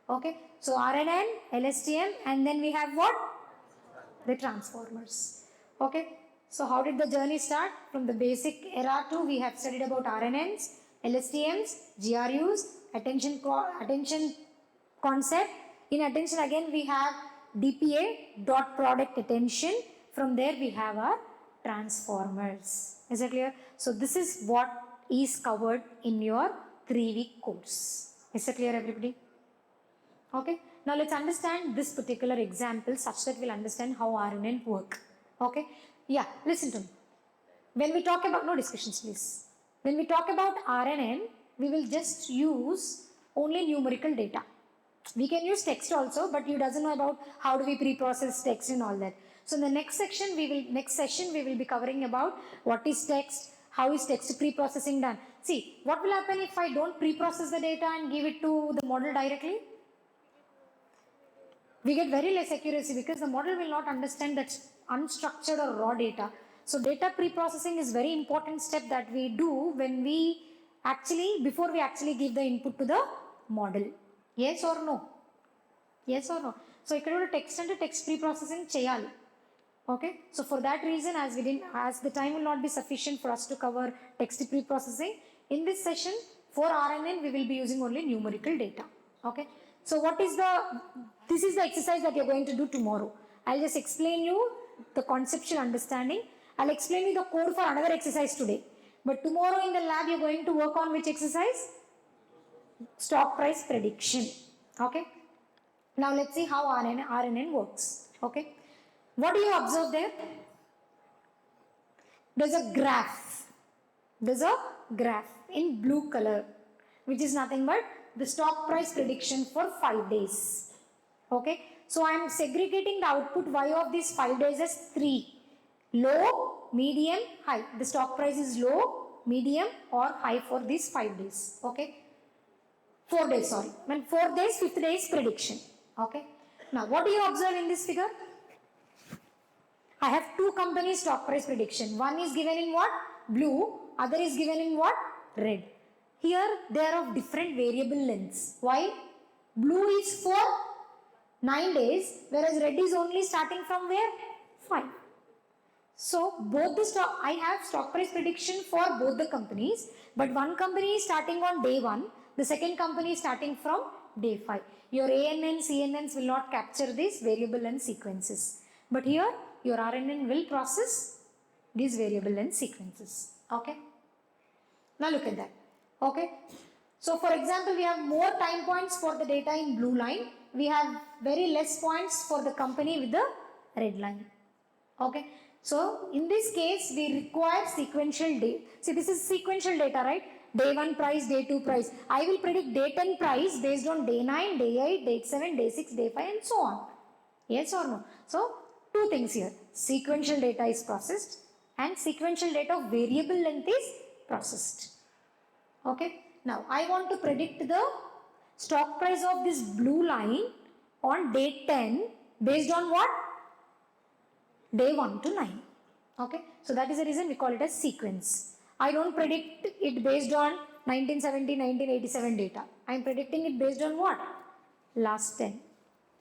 Okay, so RNN, LSTM, and then we have what? The transformers. Okay, so how did the journey start? From the basic era to we have studied about RNNs, LSTMs, GRUs, attention concept. In attention again we have DPA, dot product attention. From there we have our transformers. Is that clear? So this is what is covered in your 3-week course. Is that clear, everybody? Okay. Now let's understand this particular example such that we'll understand how RNN work. Okay. Yeah, listen to me. When we talk about, no discussions please. When we talk about RNN, we will just use only numerical data. We can use text also, but you doesn't know about how do we pre-process text and all that. So in the next session we will be covering about what is text, how is text pre-processing done. See, what will happen if I don't pre-process the data and give it to the model directly? We get very less accuracy because the model will not understand that unstructured or raw data. So data pre-processing is very important step that we do when we before we actually give the input to the model. Yes or no? Yes or no? So ikkada text and text pre-processing cheyali. Okay, so for that reason, as the time will not be sufficient for us to cover text pre-processing, in this session for RNN we will be using only numerical data. Okay, so this is the exercise that you're going to do tomorrow. I'll just explain you the conceptual understanding. I'll explain you the code for another exercise today. But tomorrow in the lab you're going to work on which exercise? Stock price prediction. Okay, now let's see how RNN works. Okay. What do you observe there? There's a graph. There's a graph in blue color, which is nothing but the stock price prediction for 5 days. Okay. So I am segregating the output Y of these 5 days as 3. Low, medium, high. The stock price is low, medium or high for these 5 days. Okay. 4 days, sorry. When 4 days, 5th day is prediction. Okay. Now what do you observe in this figure? I have 2 companies stock price prediction. One is given in what? Blue. Other is given in what? Red. Here they are of different variable lengths. Why? Blue is for 9 days, whereas red is only starting from where? 5. So both I have stock price prediction for both the companies, but one company is starting on day 1, the second company is starting from day 5. Your ANN, CNNs will not capture these variable length sequences. But here your RNN will process these variable length sequences. Okay. Now look at that. Okay. So for example, we have more time points for the data in blue line. We have very less points for the company with the red line. Okay. So in this case, we require sequential data. See, this is sequential data, right? Day 1 price, day 2 price. I will predict day 10 price based on day 9, day 8, day 7, day 6, day 5 and so on. Yes or no? So 2 things here. Sequential data is processed and sequential data of variable length is processed. Okay. Now I want to predict the stock price of this blue line on day 10 based on what? Day 1 to 9. Okay. So that is the reason we call it as sequence. I don't predict it based on 1970, 1987 data. I am predicting it based on what? Last 10.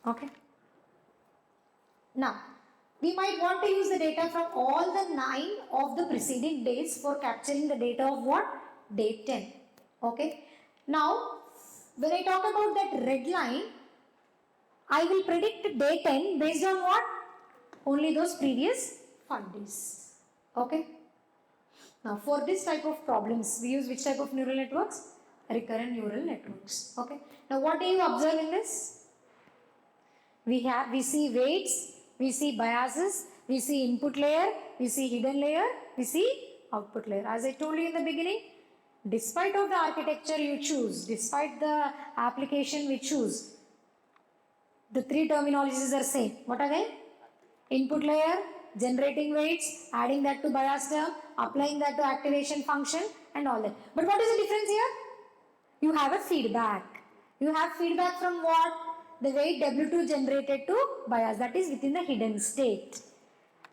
Okay. Now, we might want to use the data from all the 9 of the preceding days for capturing the data of what? Day 10. Okay. Now, when I talk about that red line, I will predict day 10 based on what? Only those previous 5 days. Okay. Now, for this type of problems, we use which type of neural networks? Recurrent neural networks. Okay. Now, what do you observe in this? We see weights, we see biases, we see input layer, we see hidden layer, we see output layer. As I told you in the beginning, despite of the architecture you choose, despite the application we choose, the 3 terminologies are same. What are they? Input layer, generating weights, adding that to bias term, applying that to activation function and all that. But what is the difference here? You have a feedback. You have feedback from what? The weight W2 generated to bias, that is within the hidden state.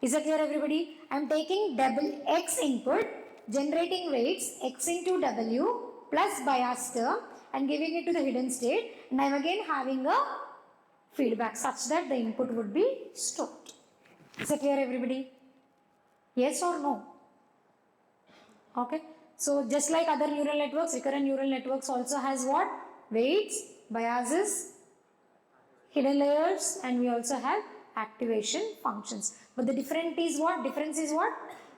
Is that clear everybody? I am taking double X input, generating weights X into W plus bias term and giving it to the hidden state, and I am again having a feedback such that the input would be stored. Is that clear everybody? Yes or no? Okay. So just like other neural networks, recurrent neural networks also has what? Weights, biases, hidden layers, and we also have activation functions. But the difference is what?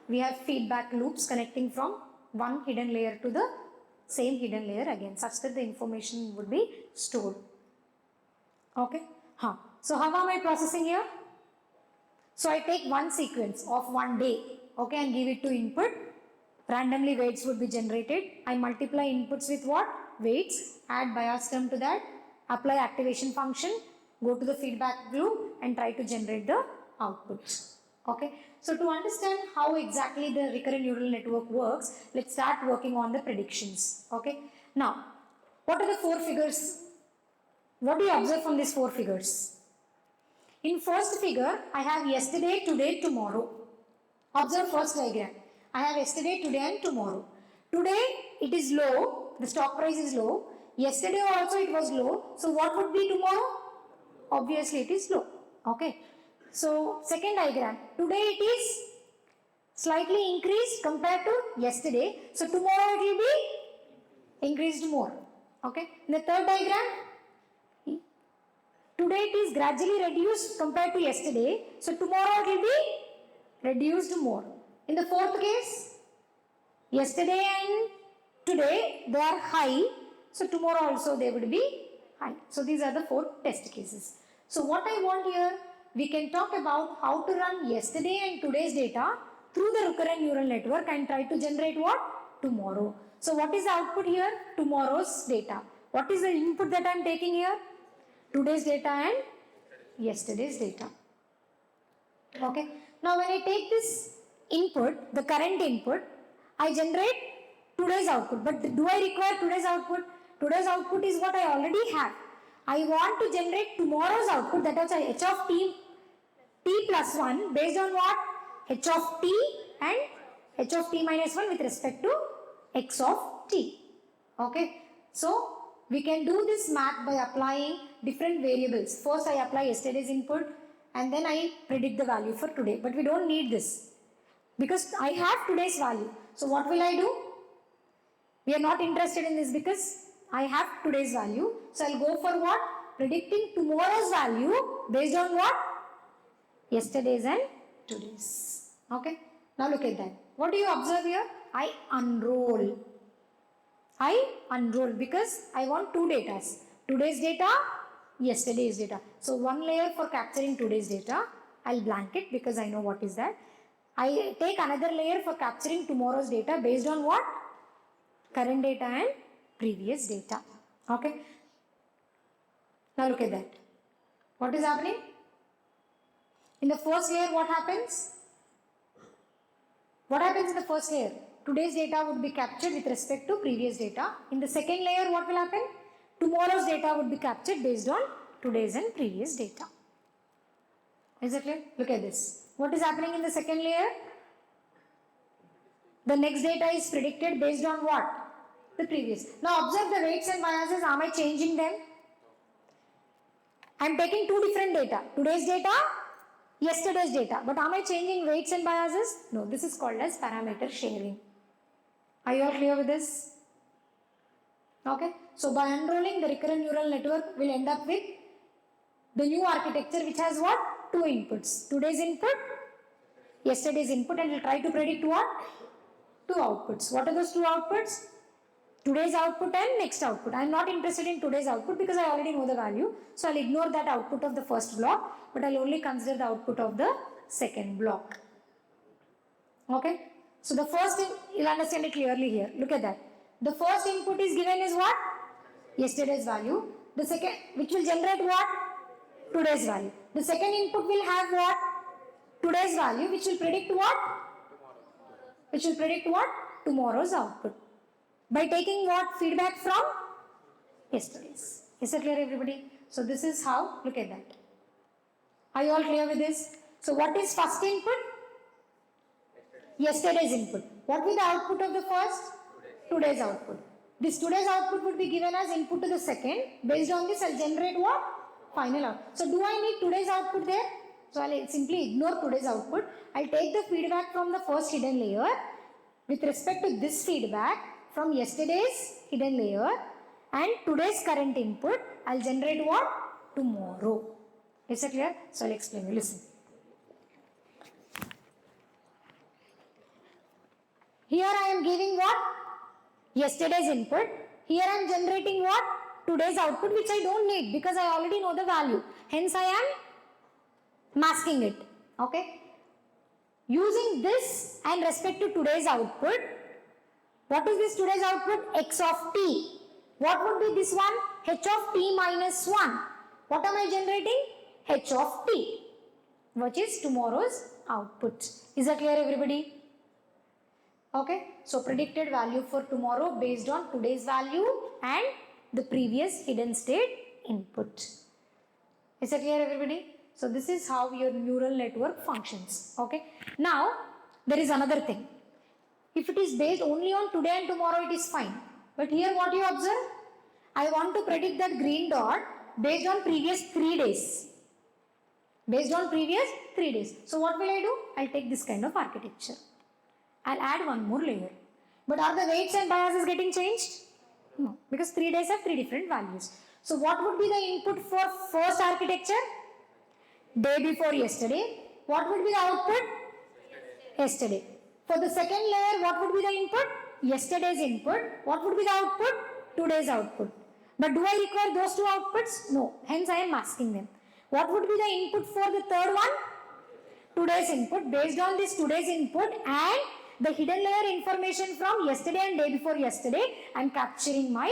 We have feedback loops connecting from one hidden layer to the same hidden layer again, such that the information would be stored. Okay. So how am I processing here? So I take one sequence of one day, okay, and give it to input. Randomly weights would be generated. I multiply inputs with what? Weights, add bias term to that, apply activation function, go to the feedback loop and try to generate the outputs. Okay. So to understand how exactly the recurrent neural network works, let's start working on the predictions. Okay. Now, what are the four figures? What do you observe from these four figures? In first figure, I have yesterday, today, tomorrow. Observe first diagram. I have yesterday, today and tomorrow. Today it is low, the stock price is low. Yesterday also it was low. So what would be tomorrow? Obviously it is low. Okay. So second diagram. Today it is slightly increased compared to yesterday. So tomorrow it will be increased more. Okay. In the third diagram, today it is gradually reduced compared to yesterday. So tomorrow it will be reduced more. In the fourth case, yesterday and today they are high. So tomorrow also they would be high. So these are the four test cases. So what I want here, we can talk about how to run yesterday and today's data through the recurrent neural network and try to generate what? Tomorrow. So what is the output here? Tomorrow's data. What is the input that I am taking here? Today's data and yesterday's data. Okay. Now when I take this input, the current input, I generate today's output. But do I require today's output? Today's output is what I already have. I want to generate tomorrow's output, that is h of t plus 1 based on what? H of t and h of t minus 1 with respect to x of t. Okay. So we can do this math by applying different variables. First I apply yesterday's input and then I predict the value for today. But we don't need this because I have today's value. So what will I do? We are not interested in this because I have today's value. So I'll go for what? Predicting tomorrow's value based on what? Yesterday's and today's. Okay. Now look at that. What do you observe here? I unroll because I want two data. Today's data, yesterday's data. So one layer for capturing today's data. I'll blank it because I know what is that. I take another layer for capturing tomorrow's data based on what? Current data and previous data. Okay. Now look at that. What is happening? In the first layer, what happens? What happens in the first layer? Today's data would be captured with respect to previous data. In the second layer, what will happen? Tomorrow's data would be captured based on today's and previous data. Is it clear? Look at this. What is happening in the second layer? The next data is predicted based on what? The previous. Now observe the weights and biases. Am I changing them? I am taking two different data. Today's data, yesterday's data. But am I changing weights and biases? No. This is called as parameter sharing. Are you all clear with this? Okay. So by unrolling, the recurrent neural network will end up with the new architecture which has what? Two inputs. Today's input, yesterday's input, and will try to predict what? Two outputs. What are those two outputs? Today's output and next output. I am not interested in today's output because I already know the value. So I'll ignore that output of the first block, but I'll only consider the output of the second block. Okay. So the first, you'll understand it clearly here. Look at that. The first input is given is what? Yesterday's value. The second, which will generate what? Today's value. The second input will have what? Today's value, which will predict what? Which will predict what? Tomorrow's output. By taking what? Feedback from yesterday's. Is that clear, everybody? So this is how, look at that. Are you all clear with this? So what is first input? Yesterday's input. What will be the output of the first? Today's output. This today's output would be given as input to the second. Based on this, I'll generate what? Final output. So do I need today's output there? So I'll simply ignore today's output. I'll take the feedback from the first hidden layer with respect to this feedback from yesterday's hidden layer and today's current input. I'll generate what? Tomorrow. Is it clear? So I'll explain you. Listen. Here I am giving what? Yesterday's input. Here I am generating what? Today's output, which I don't need because I already know the value. Hence I am masking it. Okay. Using this and respect to today's output, what is this today's output? X of t. What would be this one? H of t minus 1. What am I generating? H of t, which is tomorrow's output. Is that clear, everybody? Okay. So predicted value for tomorrow based on today's value and the previous hidden state input. Is that clear, everybody? So this is how your neural network functions. Okay. Now there is another thing. If it is based only on today and tomorrow, it is fine. But here what you observe? I want to predict that green dot based on previous 3 days. Based on previous 3 days. So what will I do? I'll take this kind of architecture. I'll add one more layer. But are the weights and biases getting changed? No, because 3 days have 3 different values. So what would be the input for first architecture? Day before yesterday. What would be the output? Yesterday. For the second layer, what would be the input? Yesterday's input. What would be the output? Today's output. But do I require those two outputs? No. Hence I am masking them. What would be the input for the third one? Today's input. Based on this today's input and the hidden layer information from yesterday and day before yesterday, I am capturing my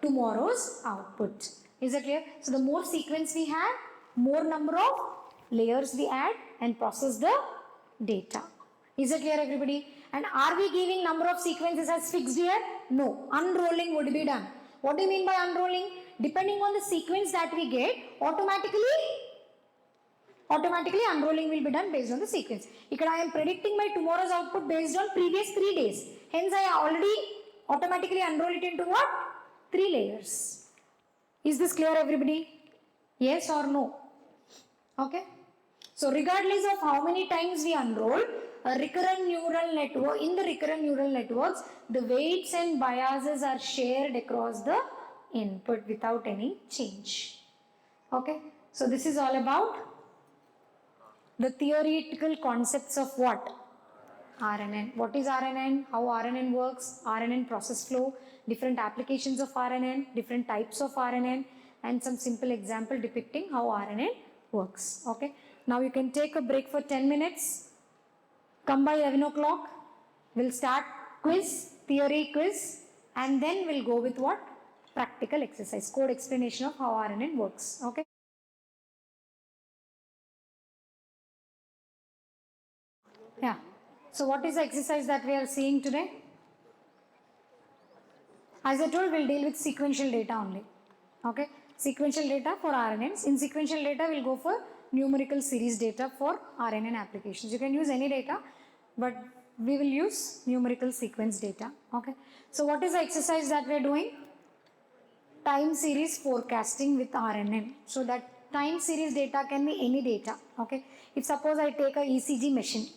tomorrow's output. Is it clear? So the more sequence we have, more number of layers we add and process the data. Is it clear, everybody? And are we giving number of sequences as fixed here? No. Unrolling would be done. What do you mean by unrolling? Depending on the sequence that we get, automatically unrolling will be done based on the sequence. Here I am predicting my tomorrow's output based on previous 3 days. Hence I already automatically unroll it into what? 3 layers. Is this clear, everybody? Yes or no? Okay. So regardless of how many times we unroll, a recurrent neural network, in the recurrent neural networks, the weights and biases are shared across the input without any change. Okay. So this is all about the theoretical concepts of what? RNN. What is RNN? How RNN works? RNN process flow, different applications of RNN, different types of RNN, and some simple example depicting how RNN works. Okay. Now you can take a break for 10 minutes. Come by 11 o'clock. We'll start quiz, theory quiz, and then we'll go with what? Practical exercise, code explanation of how RNN works. Okay. Yeah. So what is the exercise that we are seeing today? As I told, we'll deal with sequential data only. Okay. Sequential data for RNNs. In sequential data, we'll go for numerical series data for RNN applications. You can use any data, but we will use numerical sequence data. Okay. So what is the exercise that we are doing? Time series forecasting with RNN. So that time series data can be any data. Okay. If suppose I take a ECG machine,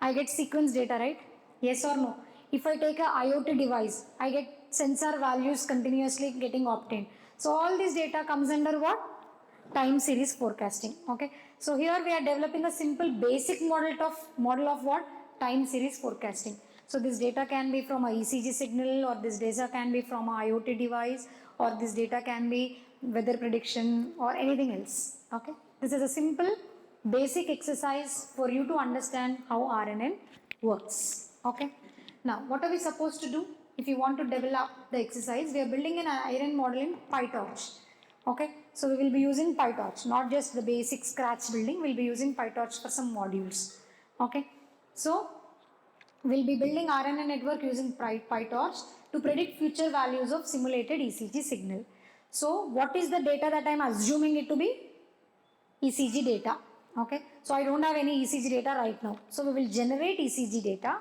I get sequence data, right? Yes or no? If I take a IoT device, I get sensor values continuously getting obtained. So all this data comes under what? Time series forecasting. Okay. So here we are developing a simple basic model of what? Time series forecasting. So this data can be from a ECG signal, or this data can be from a IoT device, or this data can be weather prediction or anything else. Okay. This is a simple basic exercise for you to understand how RNN works. Okay. Now what are we supposed to do? If you want to develop the exercise, we are building an iron model in PyTorch. Okay. So we will be using PyTorch, not just the basic scratch building. We'll be using PyTorch for some modules. Okay. So we'll be building RNN network using PyTorch to predict future values of simulated ECG signal. So what is the data that I am assuming it to be? ECG data. Okay. So I don't have any ECG data right now. So we will generate ECG data.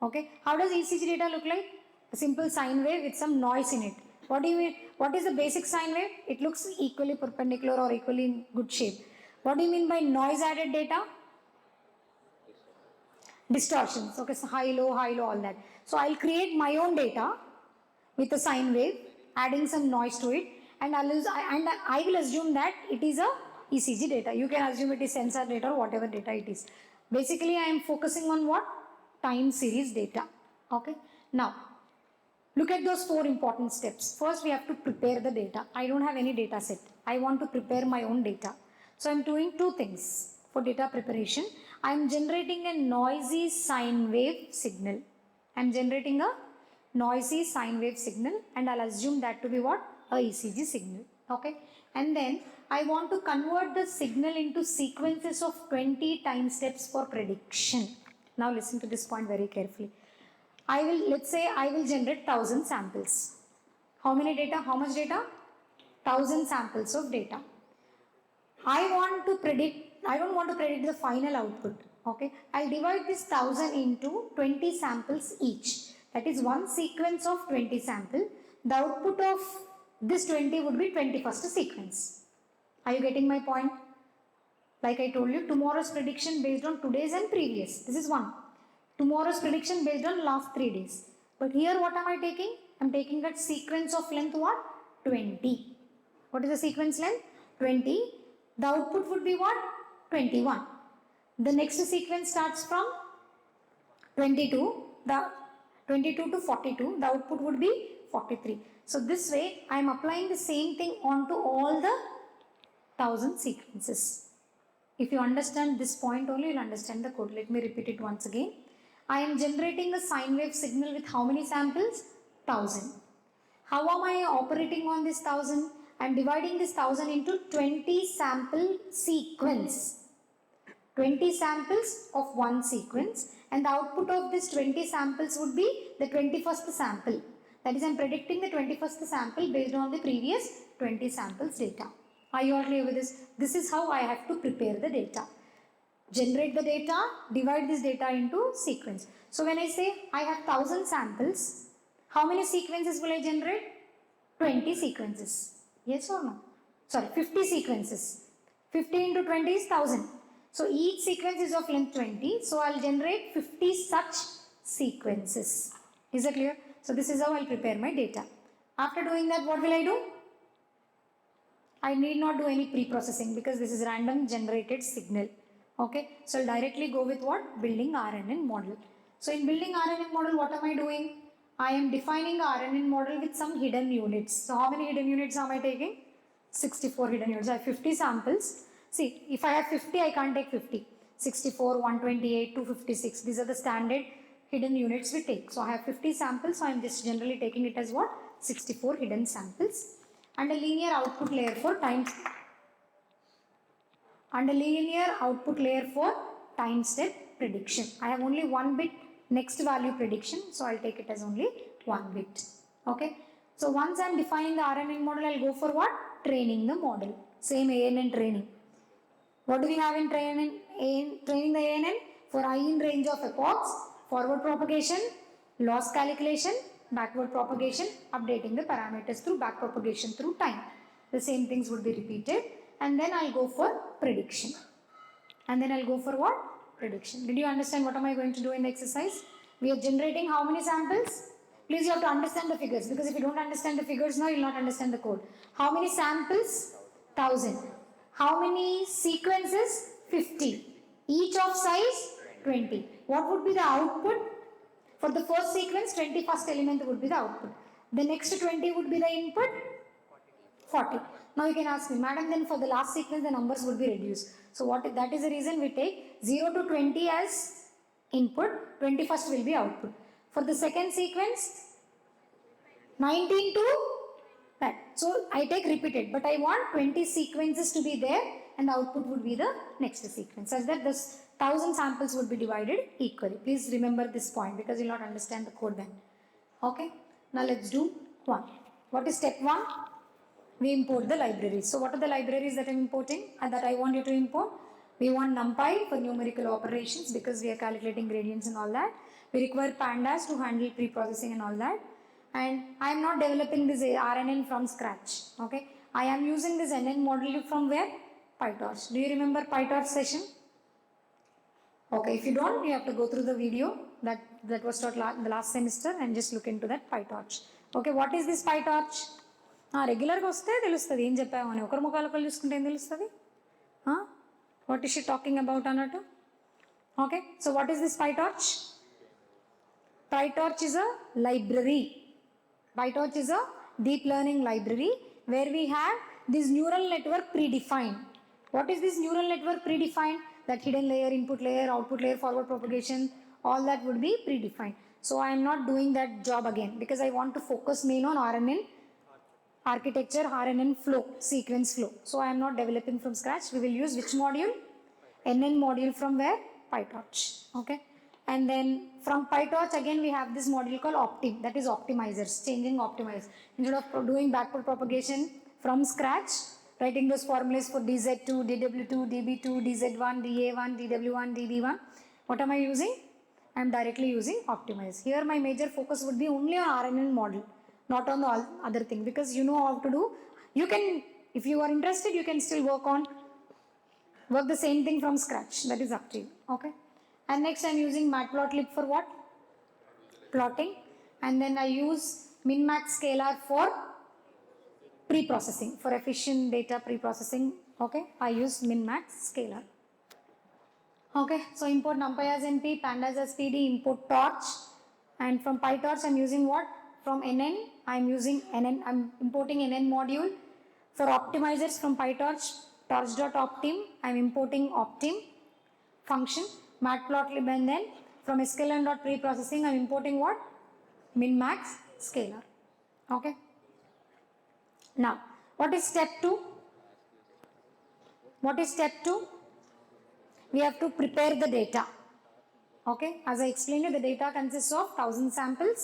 Okay. How does ECG data look like? A simple sine wave with some noise in it. What do you mean? What is the basic sine wave? It looks equally perpendicular or equally in good shape. What do you mean by noise added data? Distortions. Okay. So high, low, all that. So I'll create my own data with a sine wave, adding some noise to it, and I will assume that it is a ECG data. You can assume it is sensor data or whatever data it is. Basically, I am focusing on what? Time series data. Okay. Now, look at those 4 important steps. First, we have to prepare the data. I don't have any data set. I want to prepare my own data. So, I am doing 2 things for data preparation. I am generating a noisy sine wave signal. I am generating a noisy sine wave signal, and I'll assume that to be what? A ECG signal. Okay. And then I want to convert the signal into sequences of 20 time steps for prediction. Now listen to this point very carefully. Let's say I will generate 1000 samples. How many data? How much data? 1000 samples of data. I don't want to predict the final output. Okay. I'll divide this 1000 into 20 samples each. That is one sequence of 20 sample. The output of this 20 would be 21st sequence. Are you getting my point? Like I told you, tomorrow's prediction based on today's and previous. This is one. Tomorrow's prediction based on last 3 days. But here what am I taking? I'm taking that sequence of length what? 20. What is the sequence length? 20. The output would be what? 21. The next sequence starts from 22. The 22 to 42. The output would be 43. So this way I am applying the same thing onto all the 1000 sequences. If you understand this point only, you'll understand the code. Let me repeat it once again. I am generating a sine wave signal with how many samples? 1000. How am I operating on this 1000? I am dividing this 1000 into 20 sample sequence. 20 samples of one sequence, and the output of this 20 samples would be the 21st sample. That is, I am predicting the 21st sample based on the previous 20 samples data. Are you all clear with this? This is how I have to prepare the data. Generate the data, divide this data into sequence. So when I say I have 1000 samples, how many sequences will I generate? 20 sequences. Yes or no? Sorry, 50 sequences. 50 into 20 is 1000. So each sequence is of length 20. So I'll generate 50 such sequences. Is that clear? So this is how I'll prepare my data. After doing that, what will I do? I need not do any pre-processing because this is random generated signal. Okay. So I'll directly go with what? Building RNN model. So in building RNN model, what am I doing? I am defining RNN model with some hidden units. So how many hidden units am I taking? 64 hidden units. I have 50 samples. See, if I have 50, I can't take 50. 64, 128, 256. These are the standard hidden units we take. So I have 50 samples. So I am just generally taking it as what? 64 hidden samples. And a linear output layer for time step prediction. I have only 1 bit next value prediction, so I'll take it as only 1 bit. Okay. So once I'm defining the RNN model, I'll go for what? Training the model. Same ANN training. What do we have in training the ANN? For I in range of epochs, forward propagation, loss calculation, backward propagation, updating the parameters through back propagation through time. The same things would be repeated, and then I'll go for prediction. And then I'll go for what? Prediction. Did you understand what am I going to do in the exercise? We are generating how many samples? Please, you have to understand the figures, because if you don't understand the figures now, you will not understand the code. How many samples? 1000. How many sequences? 50. Each of size? 20. What would be the output? For the first sequence, 21st element would be the output. The next 20 would be the input? 40. Now you can ask me, madam, then for the last sequence, the numbers would be reduced. So that is the reason we take 0 to 20 as input, 21st will be output. For the second sequence, 19 to that. So I take repeated, but I want 20 sequences to be there, and the output would be the next sequence, such that this 1000 samples would be divided equally. Please remember this point, because you will not understand the code then. Okay. Now let's do one. What is step 1? we import the libraries. So what are the libraries that I'm importing and that I want you to import? We want NumPy for numerical operations because we are calculating gradients and all that. We require pandas to handle pre-processing and all that. And I am not developing this RNN from scratch. Okay, I am using this NN module from where? PyTorch. Do you remember PyTorch session? Okay, if you don't, you have to go through the video that was taught the last semester and just look into that PyTorch. Okay, what is this PyTorch? రెగ్యులర్గా వస్తే తెలుస్తుంది ఏం చెప్పాము అని ఒకరి ముఖాలు ఒకరు చూసుకుంటే ఏం తెలుస్తుంది what is she talking about అన్నట్టు okay so what is this PyTorch? PyTorch is a library. PyTorch is a deep learning library where we have this neural network predefined. What is this neural network predefined? That hidden layer, input layer, output layer, forward propagation, all that would be predefined. So I am not doing that job again because I want to focus main on RNN architecture, RNN flow, sequence flow. So I am not developing from scratch. We will use which module? NN module from where? PyTorch. Okay. And then from PyTorch again we have this module called Optim, that is optimizers, changing optimize. Instead of doing backward propagation from scratch, writing those formulas for DZ2, DW2, DB2, DZ1, DA1, DW1, DB1, what am I using? I am directly using optimize. Here my major focus would be only on RNN model, not on the other thing, because you know how to do. You can, if you are interested, you can still work the same thing from scratch. That is up to you. Okay. And next I am using matplotlib for what? Plotting. And then I use min-max scalar for pre-processing, for efficient data pre-processing. Okay, I use min-max scalar. Okay, so import numpy as np, pandas as pd, import torch, and from PyTorch I'm using what? From NN I'm using NN, I'm importing NN module. For optimizers from PyTorch, torch.optim, I'm importing optim function, matplotlib, and then from sklearn.preprocessing I'm importing what? Min-max scalar. Okay. Now, what is step 2? What is step 2? We have to prepare the data. Okay, as I explained you, the data consists of 1000 samples.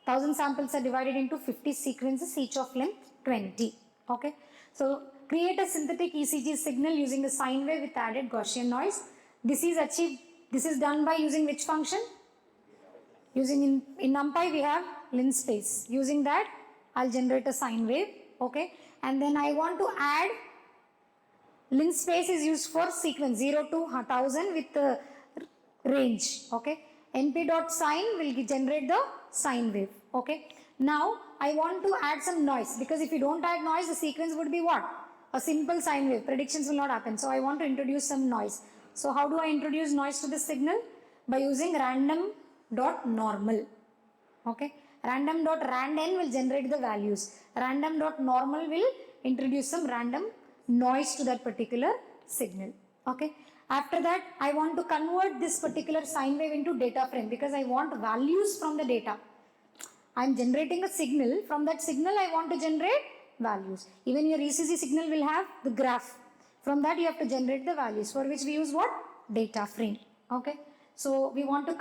1000 samples are divided into 50 sequences, each of length 20. Okay, so create a synthetic ECG signal using a sine wave with added Gaussian noise. This is achieved, this is done by using which function? Using in NumPy we have linspace. Using that I'll generate a sine wave. Okay, and then I want to add, linspace is used for sequence 0 to 1000 with range. Okay, np.sine will generate the sine wave. Okay, now I want to add some noise, because if you don't add noise, the sequence would be what? A simple sine wave. Predictions will not happen. So I want to introduce some noise. So how do I introduce noise to the signal? By using random.normal. Okay, random.randn will generate the values. Random.normal will introduce some random noise to that particular signal. Okay, after that I want to convert this particular sine wave into data frame, because I want values from the data. I am generating a signal. From that signal I want to generate values. Even your ECG signal will have the graph. From that you have to generate the values, for which we use what? Data frame. Okay, so we want to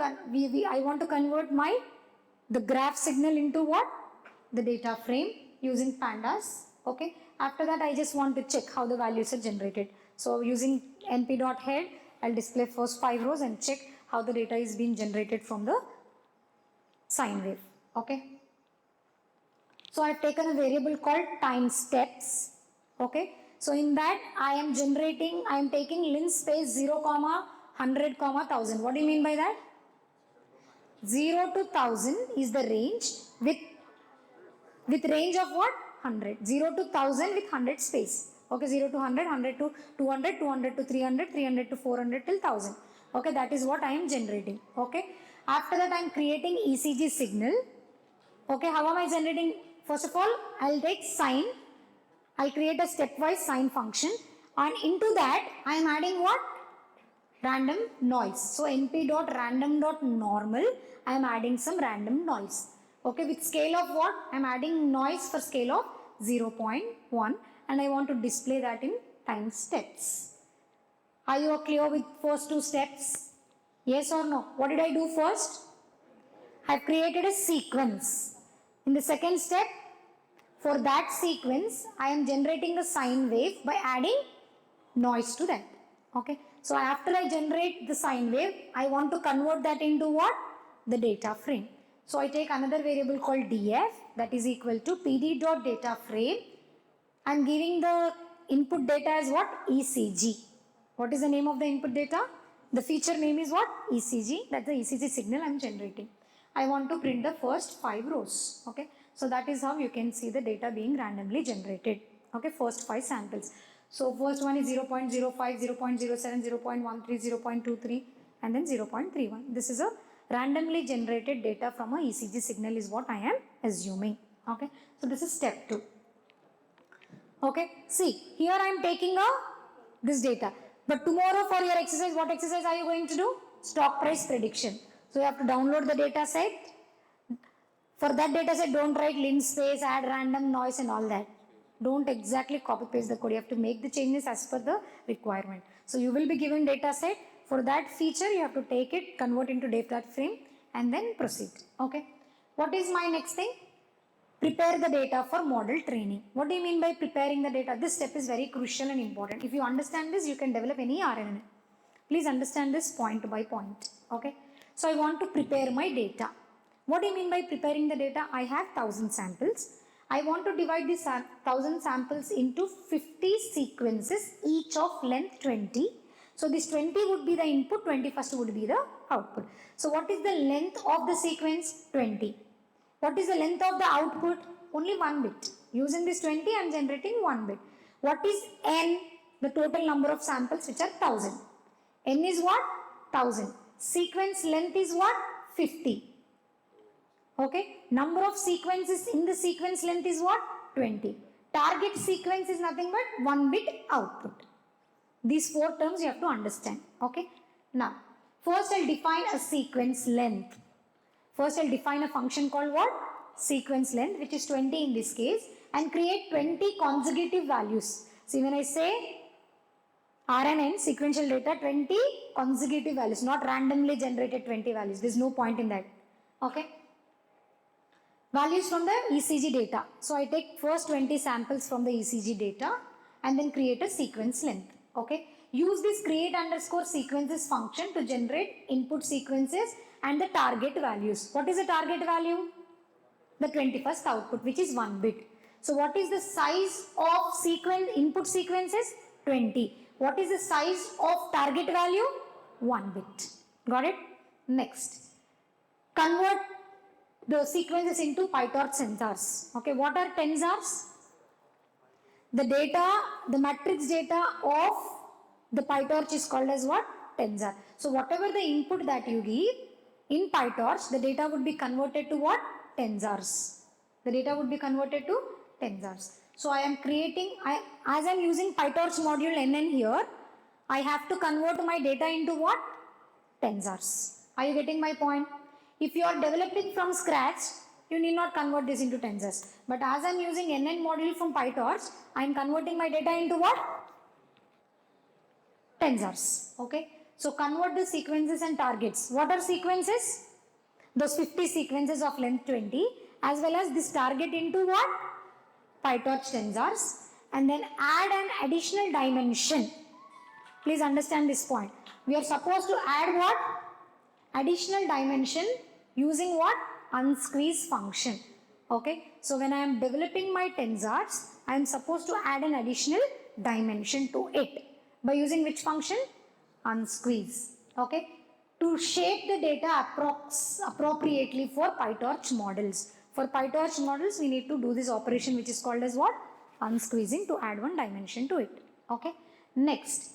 I want to convert the graph signal into what? The data frame using pandas. Okay, after that I just want to check how the values are generated. So using np.head I'll display first 5 rows and check how the data is being generated from the sine wave. Okay, so I've taken a variable called time steps. Okay, so in that I am taking linspace 0, 100, 1000. What do you mean by that? 0 to 1000 is the range with range of what? 100. 0 to 1000 with 100 space. Okay, 0 to 100, 100 to 200, 200 to 300, 300 to 400 till 1000. Okay, that is what I am generating. Okay, after that I am creating ECG signal. Okay, how am I generating? First of all, I'll take sine. I'll create a stepwise sine function, and into that I am adding what? Random noise. So np.random.normal, I am adding some random noise. Okay, with scale of what? I am adding noise for scale of 0.1, and I want to display that in time steps. Are you clear with first 2 steps? Yes or no? What did I do first? I have created a sequence. In the second step, For that sequence, I am generating a sine wave by adding noise to that. Okay. So after I generate the sine wave, I want to convert that into what? The data frame. So I take another variable called df, that is equal to pd dot data frame. I am giving the input data as what? ECG. What is the name of the input data? The feature name is what? ECG. That's the ECG signal I am generating. I want to print the first 5 rows. Okay. So that is how you can see the data being randomly generated. Okay. First 5 samples. So first one is 0.05, 0.07, 0.13, 0.23 and then 0.31. This is a randomly generated data from a ECG signal is what I am assuming. Okay. So this is step 2. Okay. See, here I am taking this data. But tomorrow for your exercise, what exercise are you going to do? Stock price prediction. So you have to download the data set. For that data set, don't write linspace, add random noise and all that. Don't exactly copy paste the code. You have to make the changes as per the requirement. So you will be given data set. For that feature, you have to take it, convert into data frame and then proceed. Okay. What is my next thing? Prepare the data for model training. What do you mean by preparing the data? This step is very crucial and important. If you understand this, you can develop any RNN. Please understand this point by point. Okay. So I want to prepare my data. What do you mean by preparing the data? I have 1000 samples. I want to divide these 1000 samples into 50 sequences, each of length 20. So this 20 would be the input, 21st would be the output. So what is the length of the sequence? 20. What is the length of the output? Only 1 bit. Using this 20, I am generating 1 bit. What is n? The total number of samples, which are 1000. N is what? 1000. Sequence length is what? 50. Okay. Number of sequences in the sequence length is what? 20. Target sequence is nothing but 1 bit output. These 4 terms you have to understand. Okay. Now, first I'll define a sequence length. First I'll define a function called what? Sequence length, which is 20 in this case, and create 20 consecutive values. See, when I say RNN, sequential data, 20 consecutive values, not randomly generated 20 values. There's no point in that. Okay. Values from the ECG data. So I take first 20 samples from the ECG data and then create a sequence length. Okay. Use this create underscore sequences function to generate input sequences and the target values. What is the target value? The 21st output, which is 1 bit. So what is the size of sequence input sequences? 20. What is the size of target value? 1 bit. Got it? Next. Convert the sequences into PyTorch sensors. Okay, what are tensors? The data, the matrix data of the PyTorch is called as what? Tensor. So whatever the input that you give in PyTorch, the data would be converted to what? Tensors. The data would be converted to tensors. So I am creating, as I am using PyTorch module NN here, I have to convert my data into what? Tensors. Are you getting my point? If you are developing from scratch, you need not convert this into tensors. But as I am using NN module from PyTorch, I am converting my data into what? Tensors. Okay. So convert the sequences and targets. What are sequences? Those 50 sequences of length 20, as well as this target into what? PyTorch tensors, and then add an additional dimension. Please understand this point. We are supposed to add what? Additional dimension using what? Unsqueeze function. Okay. So when I am developing my tensors, I am supposed to add an additional dimension to it. By using which function? Unsqueeze. Okay. To shape the data appropriately for PyTorch models. For PyTorch models, we need to do this operation which is called as what? Unsqueezing, to add one dimension to it. Okay. Next,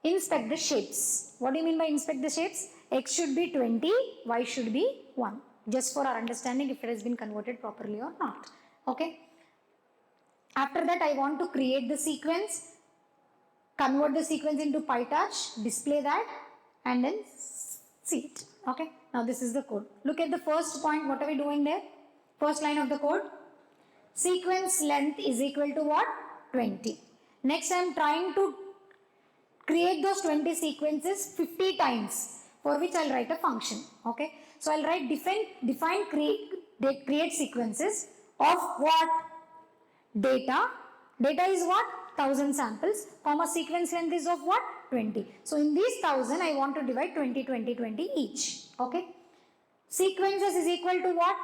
inspect the shapes. What do you mean by inspect the shapes? X should be 20, Y should be 1. Just for our understanding if it has been converted properly or not. Okay. After that, I want to create the sequence, convert the sequence into PyTorch, display that, and then see it. Okay. Now this is the code. Look at the first point. What are we doing there? First line of the code. Sequence length is equal to what? 20. Next, I am trying to create those 20 sequences 50 times, for which I'll write a function. Okay. So I'll write define create sequences of what? data. Data is what? 1000 samples, comma sequence length is of what? 20. So in these 1000, I want to divide 20, 20, 20 each. Okay. Sequences is equal to what?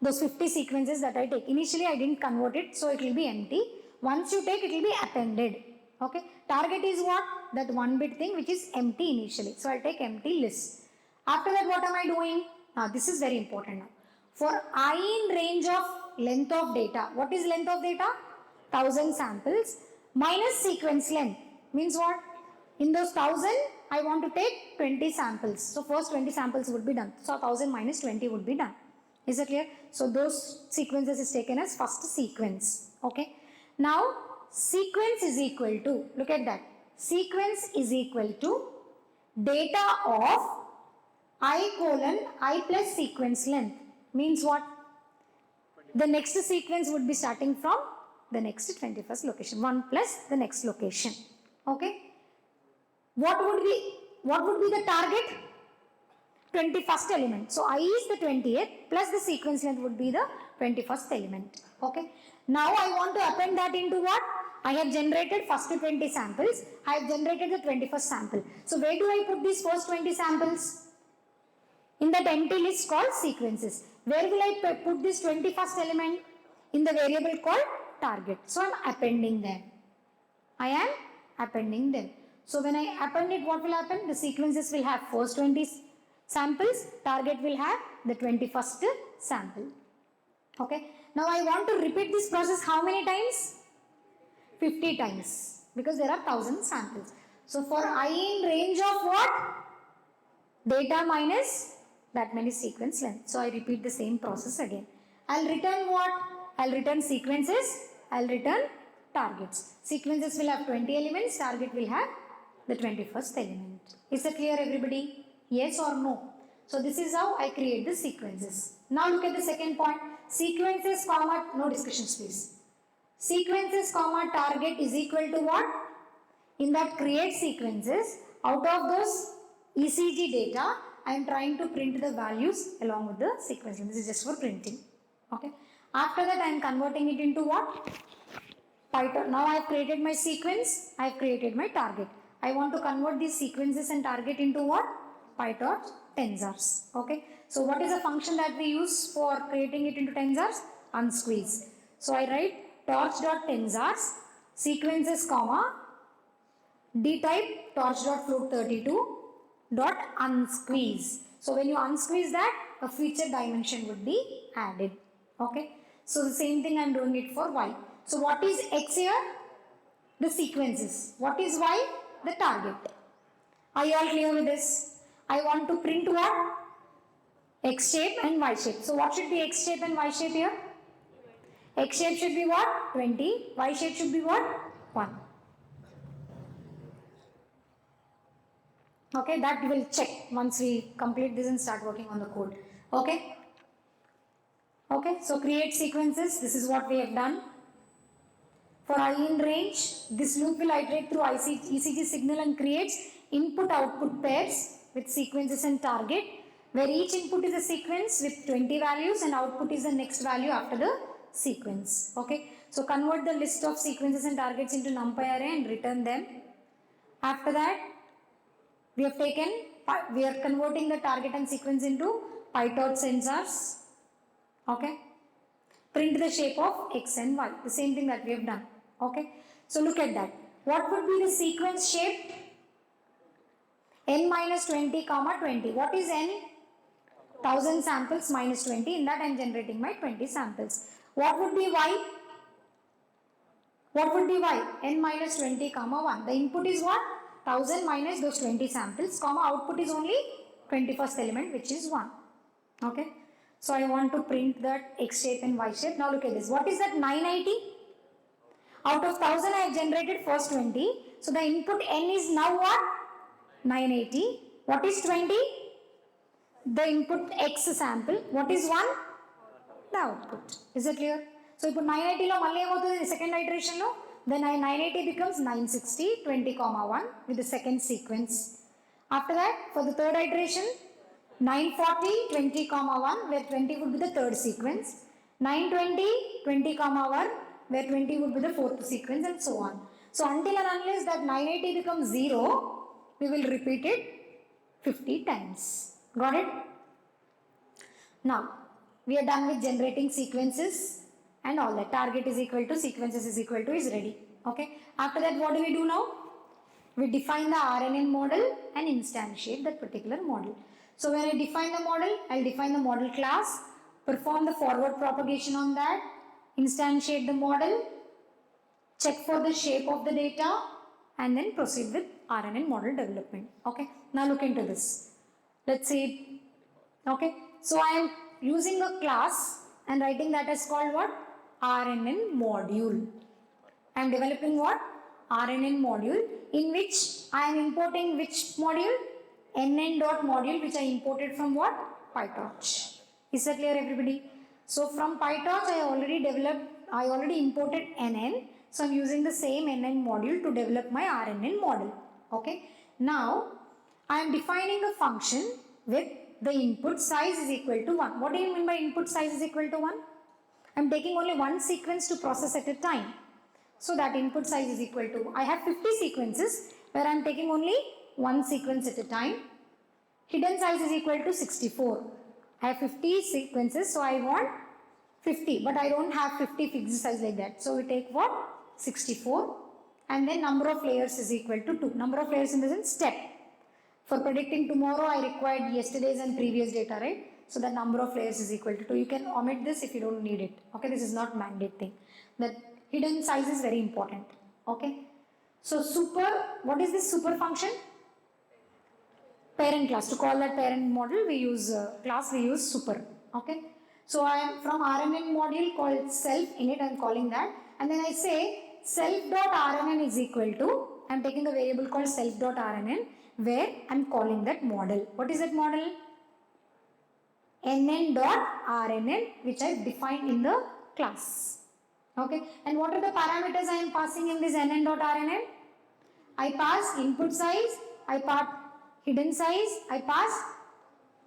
Those 50 sequences that I take. Initially, I didn't convert it, so it will be empty. Once you take, it will be appended. Okay. Target is what? That one bit thing which is empty initially. So I'll take empty list. After that, what am I doing? Now, this is very important now. For I in range of length of data. What is length of data? 1000 samples minus sequence length. Means what? In those 1000, I want to take 20 samples. So first 20 samples would be done. So 1000 minus 20 would be done. Is it clear? So those sequences is taken as first sequence. Okay. Now sequence is equal to, look at that. Sequence is equal to data of I colon I plus sequence length. Means what? The next sequence would be starting from the next 21st location. 1 plus the next location. Okay. What would be the target? 21st element. So I is the 20th plus the sequence length would be the 21st element. Okay. Now I want to append that into what? I have generated first 20 samples. I have generated the 21st sample. So where do I put these first 20 samples? In that empty list called sequences. Where will I put this 21st element? In the variable called target. So I am appending them. I am appending them. So when I append it, what will happen? The sequences will have first 20 samples. Target will have the 21st sample. Okay. Now I want to repeat this process how many times? 50 times. Because there are 1000 samples. So for I in range of what? Data minus that many sequence length. So I repeat the same process again. I'll return what? I'll return sequences. I'll return targets. Sequences will have 20 elements. Target will have the 21st element. Is that clear, everybody? Yes or no? So this is how I create the sequences. Now look at the second point. Sequences comma, no discussions please. Sequences comma target is equal to what? In that create sequences, out of those ECG data, I am trying to print the values along with the sequence. This is just for printing. Okay. After that, I am converting it into what? Python. Now I have created my sequence. I have created my target. I want to convert these sequences and target into what? PyTorch tensors. Okay. So what is the function that we use for creating it into tensors? Unsqueeze. So I write torch.tensors sequences comma d type torch.float32 dot unsqueeze. So when you unsqueeze that, a feature dimension would be added. Okay. So the same thing I am doing it for y. So what is x here? The sequences. What is y? The target. Are you all clear with this? I want to print what? X shape and y shape. So what should be x shape and y shape here? X shape should be what? 20. Y shape should be what? 1. Okay, that we'll check once we complete this and start working on the code. Okay. Okay, so create sequences. This is what we have done. For I in range, this loop will iterate through ECG signal and creates input-output pairs with sequences and target, where each input is a sequence with 20 values and output is the next value after the sequence. Okay, so convert the list of sequences and targets into NumPy array and return them. After that, we are converting the target and sequence into PyTorch sensors. Okay. Print the shape of x and y. The same thing that we have done. Okay. So look at that. What would be the sequence shape? N minus 20 comma 20. What is n? 1000 samples minus 20. In that I am generating my 20 samples. What would be y? What would be y? N minus 20 comma 1. The input is what? 1000 minus those 20 samples, comma output is only 21st element, which is 1. Okay. So I want to print that x shape and y shape. Now look at this. What is that 980? Out of 1000 I have generated first 20. So the input n is now what? 980. What is 20? The input x sample. What is 1? The output. Is it clear? So you put 980 lo malli em the second iteration lo. Then 980 becomes 960, 20 comma 1 with the second sequence. After that, for the third iteration, 940, 20 comma 1, where 20 would be the third sequence. 920, 20 comma 1, where 20 would be the fourth sequence and so on. So until and unless that 980 becomes 0, we will repeat it 50 times. Got it? Now, we are done with generating sequences and all that. Target is equal to sequences is equal to is ready. Okay. After that, what do we do now? We define the RNN model and instantiate that particular model. So when I define the model, I'll define the model class, perform the forward propagation on that, instantiate the model, check for the shape of the data, and then proceed with RNN model development. Okay. Now look into this. Let's see. Okay. So I am using a class and writing that as called what? RNN module. I am developing what? RNN module, in which I am importing which module? NN dot module, which I imported from what? PyTorch. Is that clear, everybody? So from PyTorch I already imported NN. So I am using the same NN module to develop my RNN model. Okay. Now I am defining a function with the input size is equal to 1. What do you mean by input size is equal to 1? I am taking only one sequence to process at a time. So that input size is equal to, I have 50 sequences where I am taking only one sequence at a time. Hidden size is equal to 64. I have 50 sequences, so I want 50, but I don't have 50 fixed size like that. So we take what? 64, and then number of layers is equal to 2. Number of layers in the sense step. For predicting tomorrow, I required yesterday's and previous data, right? So the number of layers is equal to 2. You can omit this if you don't need it. Okay, this is not mandate thing. That hidden size is very important. Okay. So super, what is this super function? Parent class. To call that parent model, we use class, we use super. Okay. So I am from RNN module called self init, I am calling that. And then I say self.rnn is equal to, I am taking a variable called self.rnn, where I am calling that model. What is that model? NN.RNN, which I have defined in the class. Okay. And what are the parameters I am passing in this NN.RNN? I pass input size, I pass hidden size, I pass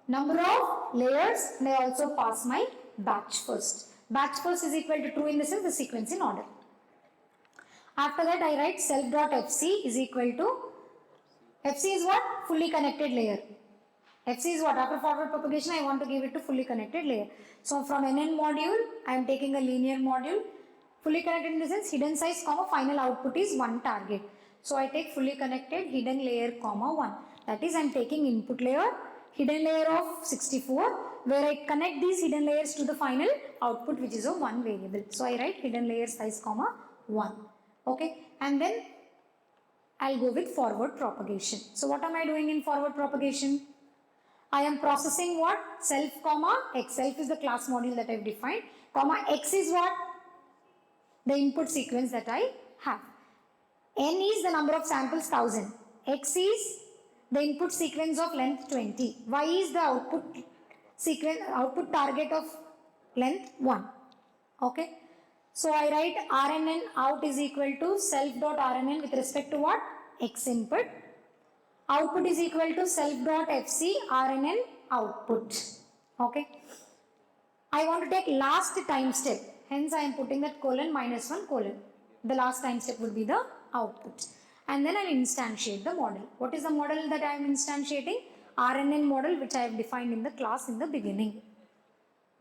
number of layers, and I also pass my batch first. Batch first is equal to true in the sense the sequence in order. After that, I write self.fc is equal to, fc is what? Fully connected layer. fc is what? After forward propagation, I want to give it to fully connected layer. So from NN module, I am taking a linear module. Fully connected in the sense hidden size, comma, final output is 1 target. So I take fully connected hidden layer, comma, 1. That is, I am taking input layer, hidden layer of 64, where I connect these hidden layers to the final output, which is a 1 variable. So I write hidden layer size, comma, 1. Okay. And then I'll go with forward propagation. So what am I doing in forward propagation? I am processing what? Self, comma, x. Self is the class module that I have defined, comma, x is what? The input sequence that I have. N is the number of samples 1000. X is the input sequence of length 20. Y is the output sequence, output target of length 1. Okay. So I write RNN out is equal to self.RNN with respect to what? X input. Output is equal to self.fc RNN output. Okay. I want to take last time step. Hence I am putting that colon -1 colon. The last time step will be the output. And then I will instantiate the model. What is the model that I am instantiating? RNN model, which I have defined in the class in the beginning.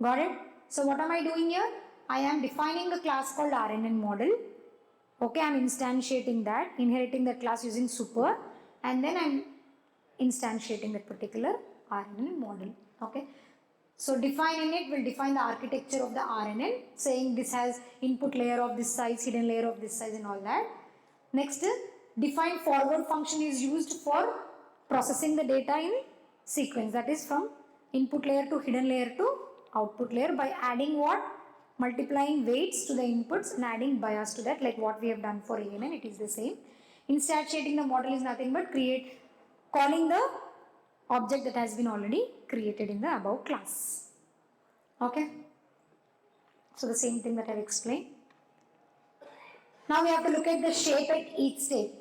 Got it? So what am I doing here? I am defining a class called RNN model. Okay, I am instantiating that, inheriting that class using super, and then I am instantiating that particular RNN model. Okay. So define in it will define the architecture of the RNN, saying this has input layer of this size, hidden layer of this size, and all that. Next, define forward function is used for processing the data in sequence, that is from input layer to hidden layer to output layer by adding what? Multiplying weights to the inputs and adding bias to that, like what we have done for ANN, it is the same. Instantiating the model is nothing but calling the object that has been already created in the above class. Okay. So the same thing that I have explained. Now we have to look at the shape at each state.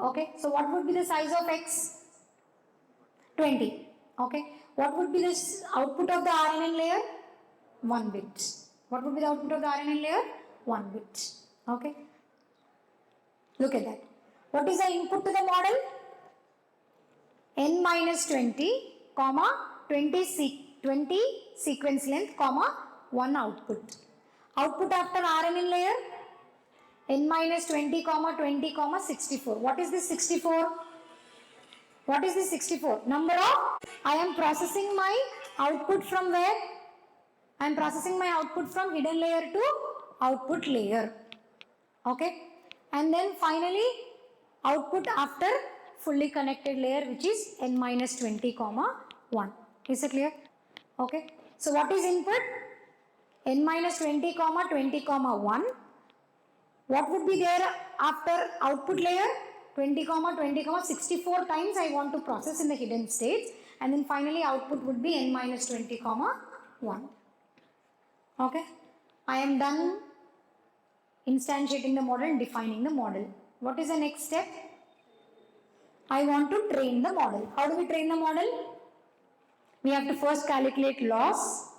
Okay. So what would be the size of X? 20. Okay. What would be the output of the RNN layer? 1 bit. What would be the output of the RNN layer? 1 bit. Okay. Look at that. What is the input to the model? N minus 20, comma 20 sequence length, comma 1 output. Output after RNN layer? N minus 20, comma 20, comma 64. What is this 64? What is this 64? Number of, I am processing my output from where? I am processing my output from hidden layer to output layer. Okay. And then finally, output after fully connected layer, which is N minus 20, comma 1. Is it clear? Okay. So what is input? N minus 20, comma 20, comma 1. What would be there after output layer? 20, comma 20, comma 64 times I want to process in the hidden states, and then finally output would be N minus 20, comma 1. Okay. I am done instantiating the model and defining the model. What is the next step? I want to train the model. How do we train the model? We have to first calculate loss,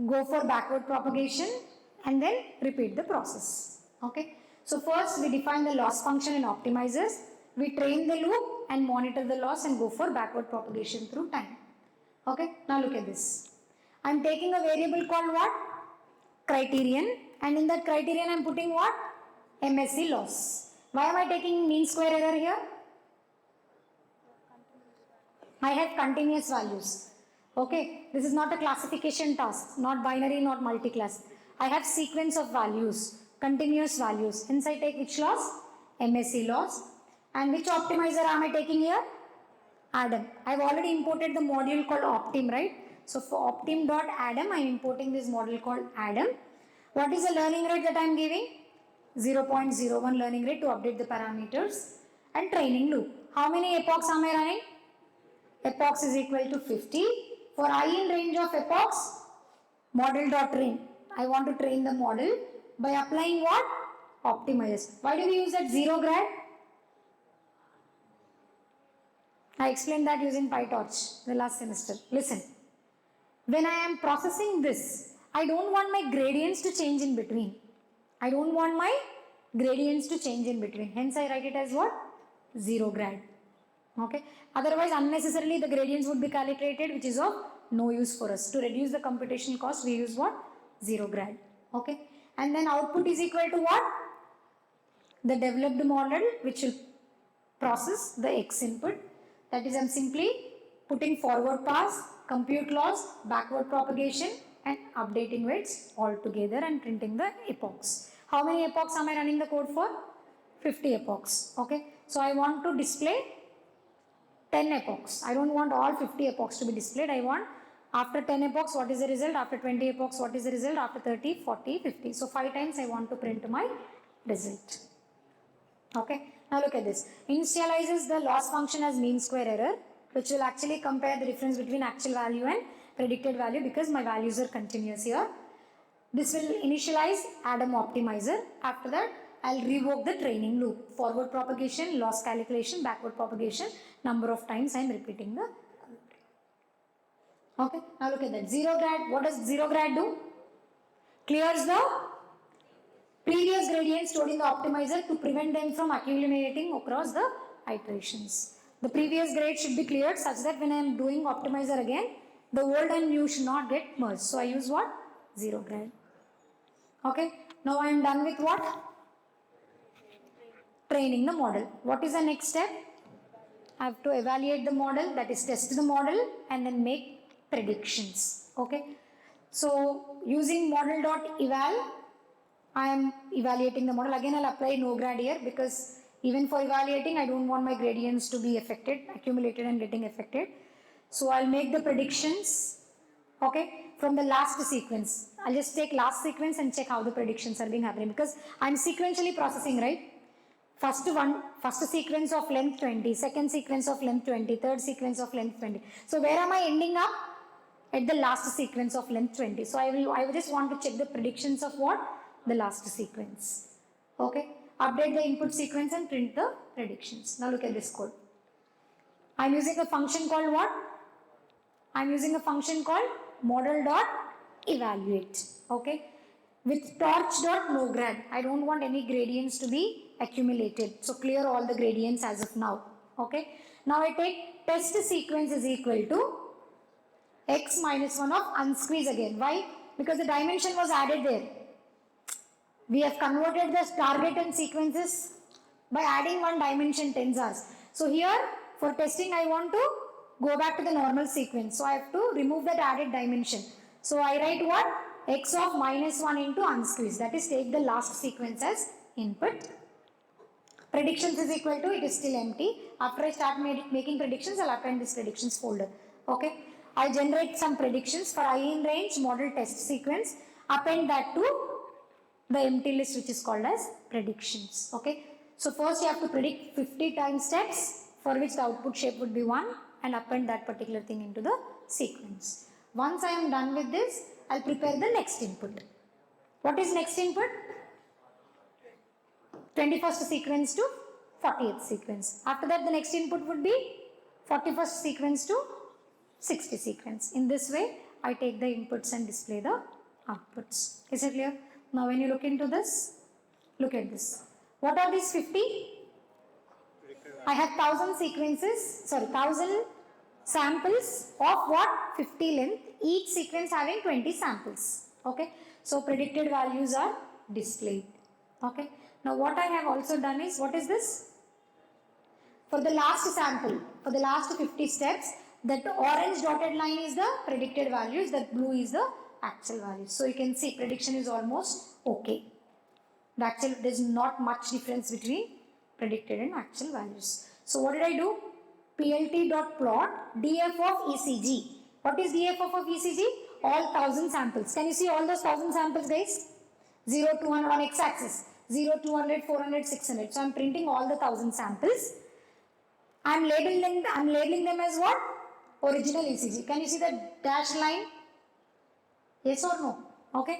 go for backward propagation, and then repeat the process. Okay. So first we define the loss function in optimizers. We train the loop and monitor the loss and go for backward propagation through time. Okay. Now look at this. I am taking a variable called what? Criterion, and in that criterion I am putting what? MSE loss. Why am I taking mean square error here? I have continuous values. Okay, this is not a classification task, not binary, not multi-class. I have sequence of values, continuous values. Hence I take which loss? MSE loss. And which optimizer am I taking here? Adam. I have already imported the module called optim, right? So for optim.adam, I am importing this module called Adam. What is the learning rate that I am giving? 0.01 learning rate to update the parameters. And training loop. How many epochs am I running? Epochs is equal to 50. For I in range of epochs, model.train. I want to train the model by applying what? Optimizers. Why do we use that zero grad? I explained that using PyTorch the last semester. Listen. When I am processing this, I don't want my gradients to change in between. I don't want my gradients to change in between. Hence I write it as what? Zero grad. Okay. Otherwise unnecessarily the gradients would be calculated, which is of no use for us. To reduce the computational cost, we use what? Zero grad. Okay. And then output is equal to what? The developed model, which will process the X input. That is, I am simply putting forward pass, compute loss, backward propagation, and updating weights all together and printing the epochs. How many epochs am I running the code for? 50 epochs. Okay. So I want to display 10 epochs. I don't want all 50 epochs to be displayed. I want after 10 epochs, what is the result? After 20 epochs, what is the result? After 30, 40, 50. So 5 times I want to print my result. Okay. Now look at this. Initializes the loss function as mean square error, which will actually compare the difference between actual value and predicted value because my values are continuous here. This will initialize Adam optimizer. After that, I'll revoke the training loop. Forward propagation, loss calculation, backward propagation. Number of times I'm repeating the code. Okay. Now look at that. Zero grad. What does zero grad do? Clears the previous gradient stored in the optimizer to prevent them from accumulating across the iterations. The previous grade should be cleared such that when I am doing optimizer again, the old and new should not get merged. So I use what? Zero grad. Okay. Now I am done with what? Training the model. What is the next step? I have to evaluate the model, that is test the model and then make predictions. Okay. So using model.eval, I am evaluating the model. Again, I'll apply no grad here because even for evaluating, I don't want my gradients to be affected, accumulated and getting affected. So I'll make the predictions, okay, from the last sequence. I'll just take last sequence and check how the predictions are being happening because I'm sequentially processing, right? First sequence of length 20, second sequence of length 20, third sequence of length 20. So where am I ending up? At the last sequence of length 20. So I will just want to check the predictions of what? The last sequence. Okay. Update the input sequence and print the predictions. Now look at this code. I'm using a function called what? I'm using a function called model.evaluate. Okay. with torch dot no grad. I don't want any gradients to be accumulated. So clear all the gradients as of now. Okay. Now I take test sequence is equal to x minus 1 of unsqueeze again. Why? Because the dimension was added there. We have converted the target and sequences by adding one dimension tensors. So here for testing I want to go back to the normal sequence. So I have to remove that added dimension. So I write what? X of minus 1 into unsqueeze. That is take the last sequence as input. Predictions is equal to, it is still empty. After I start making predictions, I'll append this predictions folder. Okay. I generate some predictions for I in range model test sequence. Append that to the empty list which is called as predictions. Okay. So first you have to predict 50 time steps for which the output shape would be 1 and append that particular thing into the sequence. Once I am done with this, I'll prepare the next input. What is next input? 21st sequence to 40th sequence. After that the next input would be 41st sequence to 60 sequence. In this way, I take the inputs and display the outputs. Is it clear? Now when you look into this, look at this. What are these 50? I have 1000 sequences, 1000 samples of what? 50 length, each sequence having 20 samples. Okay. So predicted values are displayed. Okay. Now what I have also done is, what is this? For the last sample, for the last 50 steps, that orange dotted line is the predicted values, that blue is the actual values. So you can see prediction is almost okay. The actual, there is not much difference between predicted and actual values. So what did I do? PLT.plot DF of ECG. What is DF of ECG? All 1000 samples. Can you see all those 1000 samples, guys? 0, 200 on x-axis, 0, 200, 400, 600. So I am printing all the 1000 samples. I am labeling them as what? Original ECG. Can you see the dashed line? Yes or no? Okay.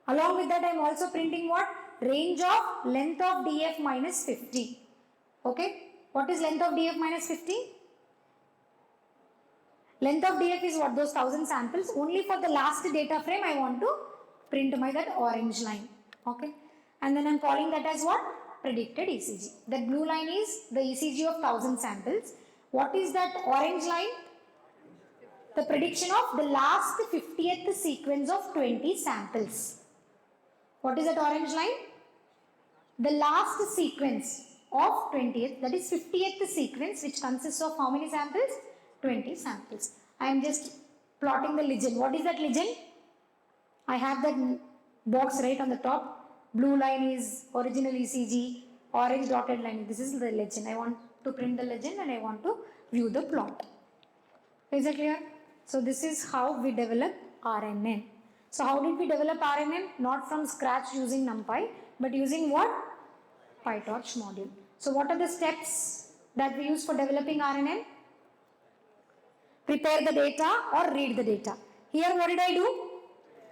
Along with that, I am also printing what? Range of length of DF minus 50. Okay. What is length of DF minus 50? Length of DF is what? Those 1000 samples. Only for the last data frame, I want to print that orange line. Okay. And then I am calling that as what? Predicted ECG. That blue line is the ECG of 1000 samples. What is that orange line? The prediction of the last 50th sequence of 20 samples. What is that orange line? The last sequence of 20th, that is 50th sequence, which consists of how many samples? 20 samples. I am just plotting the legend. What is that legend? I have that box right on the top. Blue line is original ECG, orange dotted line. This is the legend. I want to print the legend and I want to view the plot. Is it clear? So this is how we develop RNN. So how did we develop RNN? Not from scratch using NumPy, but using what? PyTorch module. So what are the steps that we use for developing RNN? Prepare the data or read the data. Here what did I do?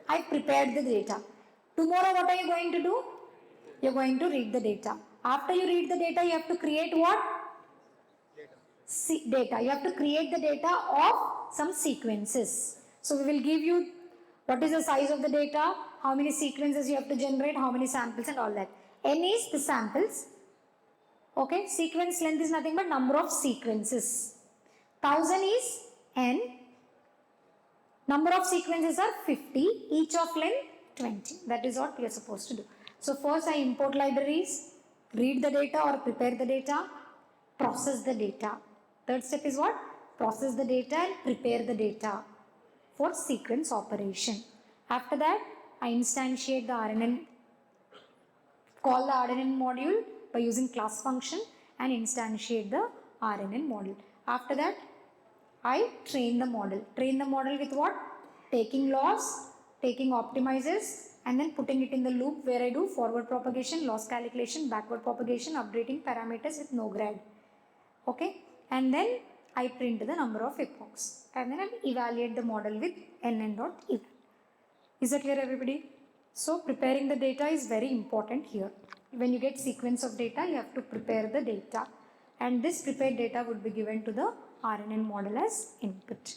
I prepared the data. Tomorrow what are you going to do? You are going to read the data. After you read the data, you have to create what? Data. You have to create the data of some sequences. So we will give you what is the size of the data, how many sequences you have to generate, how many samples and all that. N is the samples. Okay. Sequence length is nothing but number of sequences. 1000 is N. Number of sequences are 50, each of length 20. That is what we are supposed to do. So first I import libraries, read the data or prepare the data, process the data. Third step is what? Process the data and prepare the data for sequence operation. After that, I instantiate the RNN, call the RNN module by using class function and instantiate the RNN module. After that, I train the model. Train the model with what? Taking loss, taking optimizers, and then putting it in the loop where I do forward propagation, loss calculation, backward propagation, updating parameters with no grad. Okay. And then I print the number of epochs. And then I evaluate the model with NN.eval. Is that clear, everybody? So preparing the data is very important here. When you get sequence of data, you have to prepare the data. And this prepared data would be given to the RNN model as input.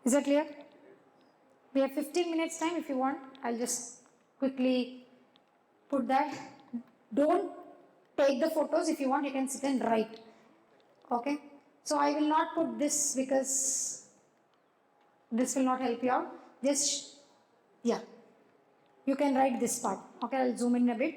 Is that clear? We have 15 minutes time. If you want, I'll just quickly put that. Don't take the photos. If you want, you can sit and write. Okay. So I will not put this because this will not help you out. Just, yeah, you can write this part. Okay, I'll zoom in a bit.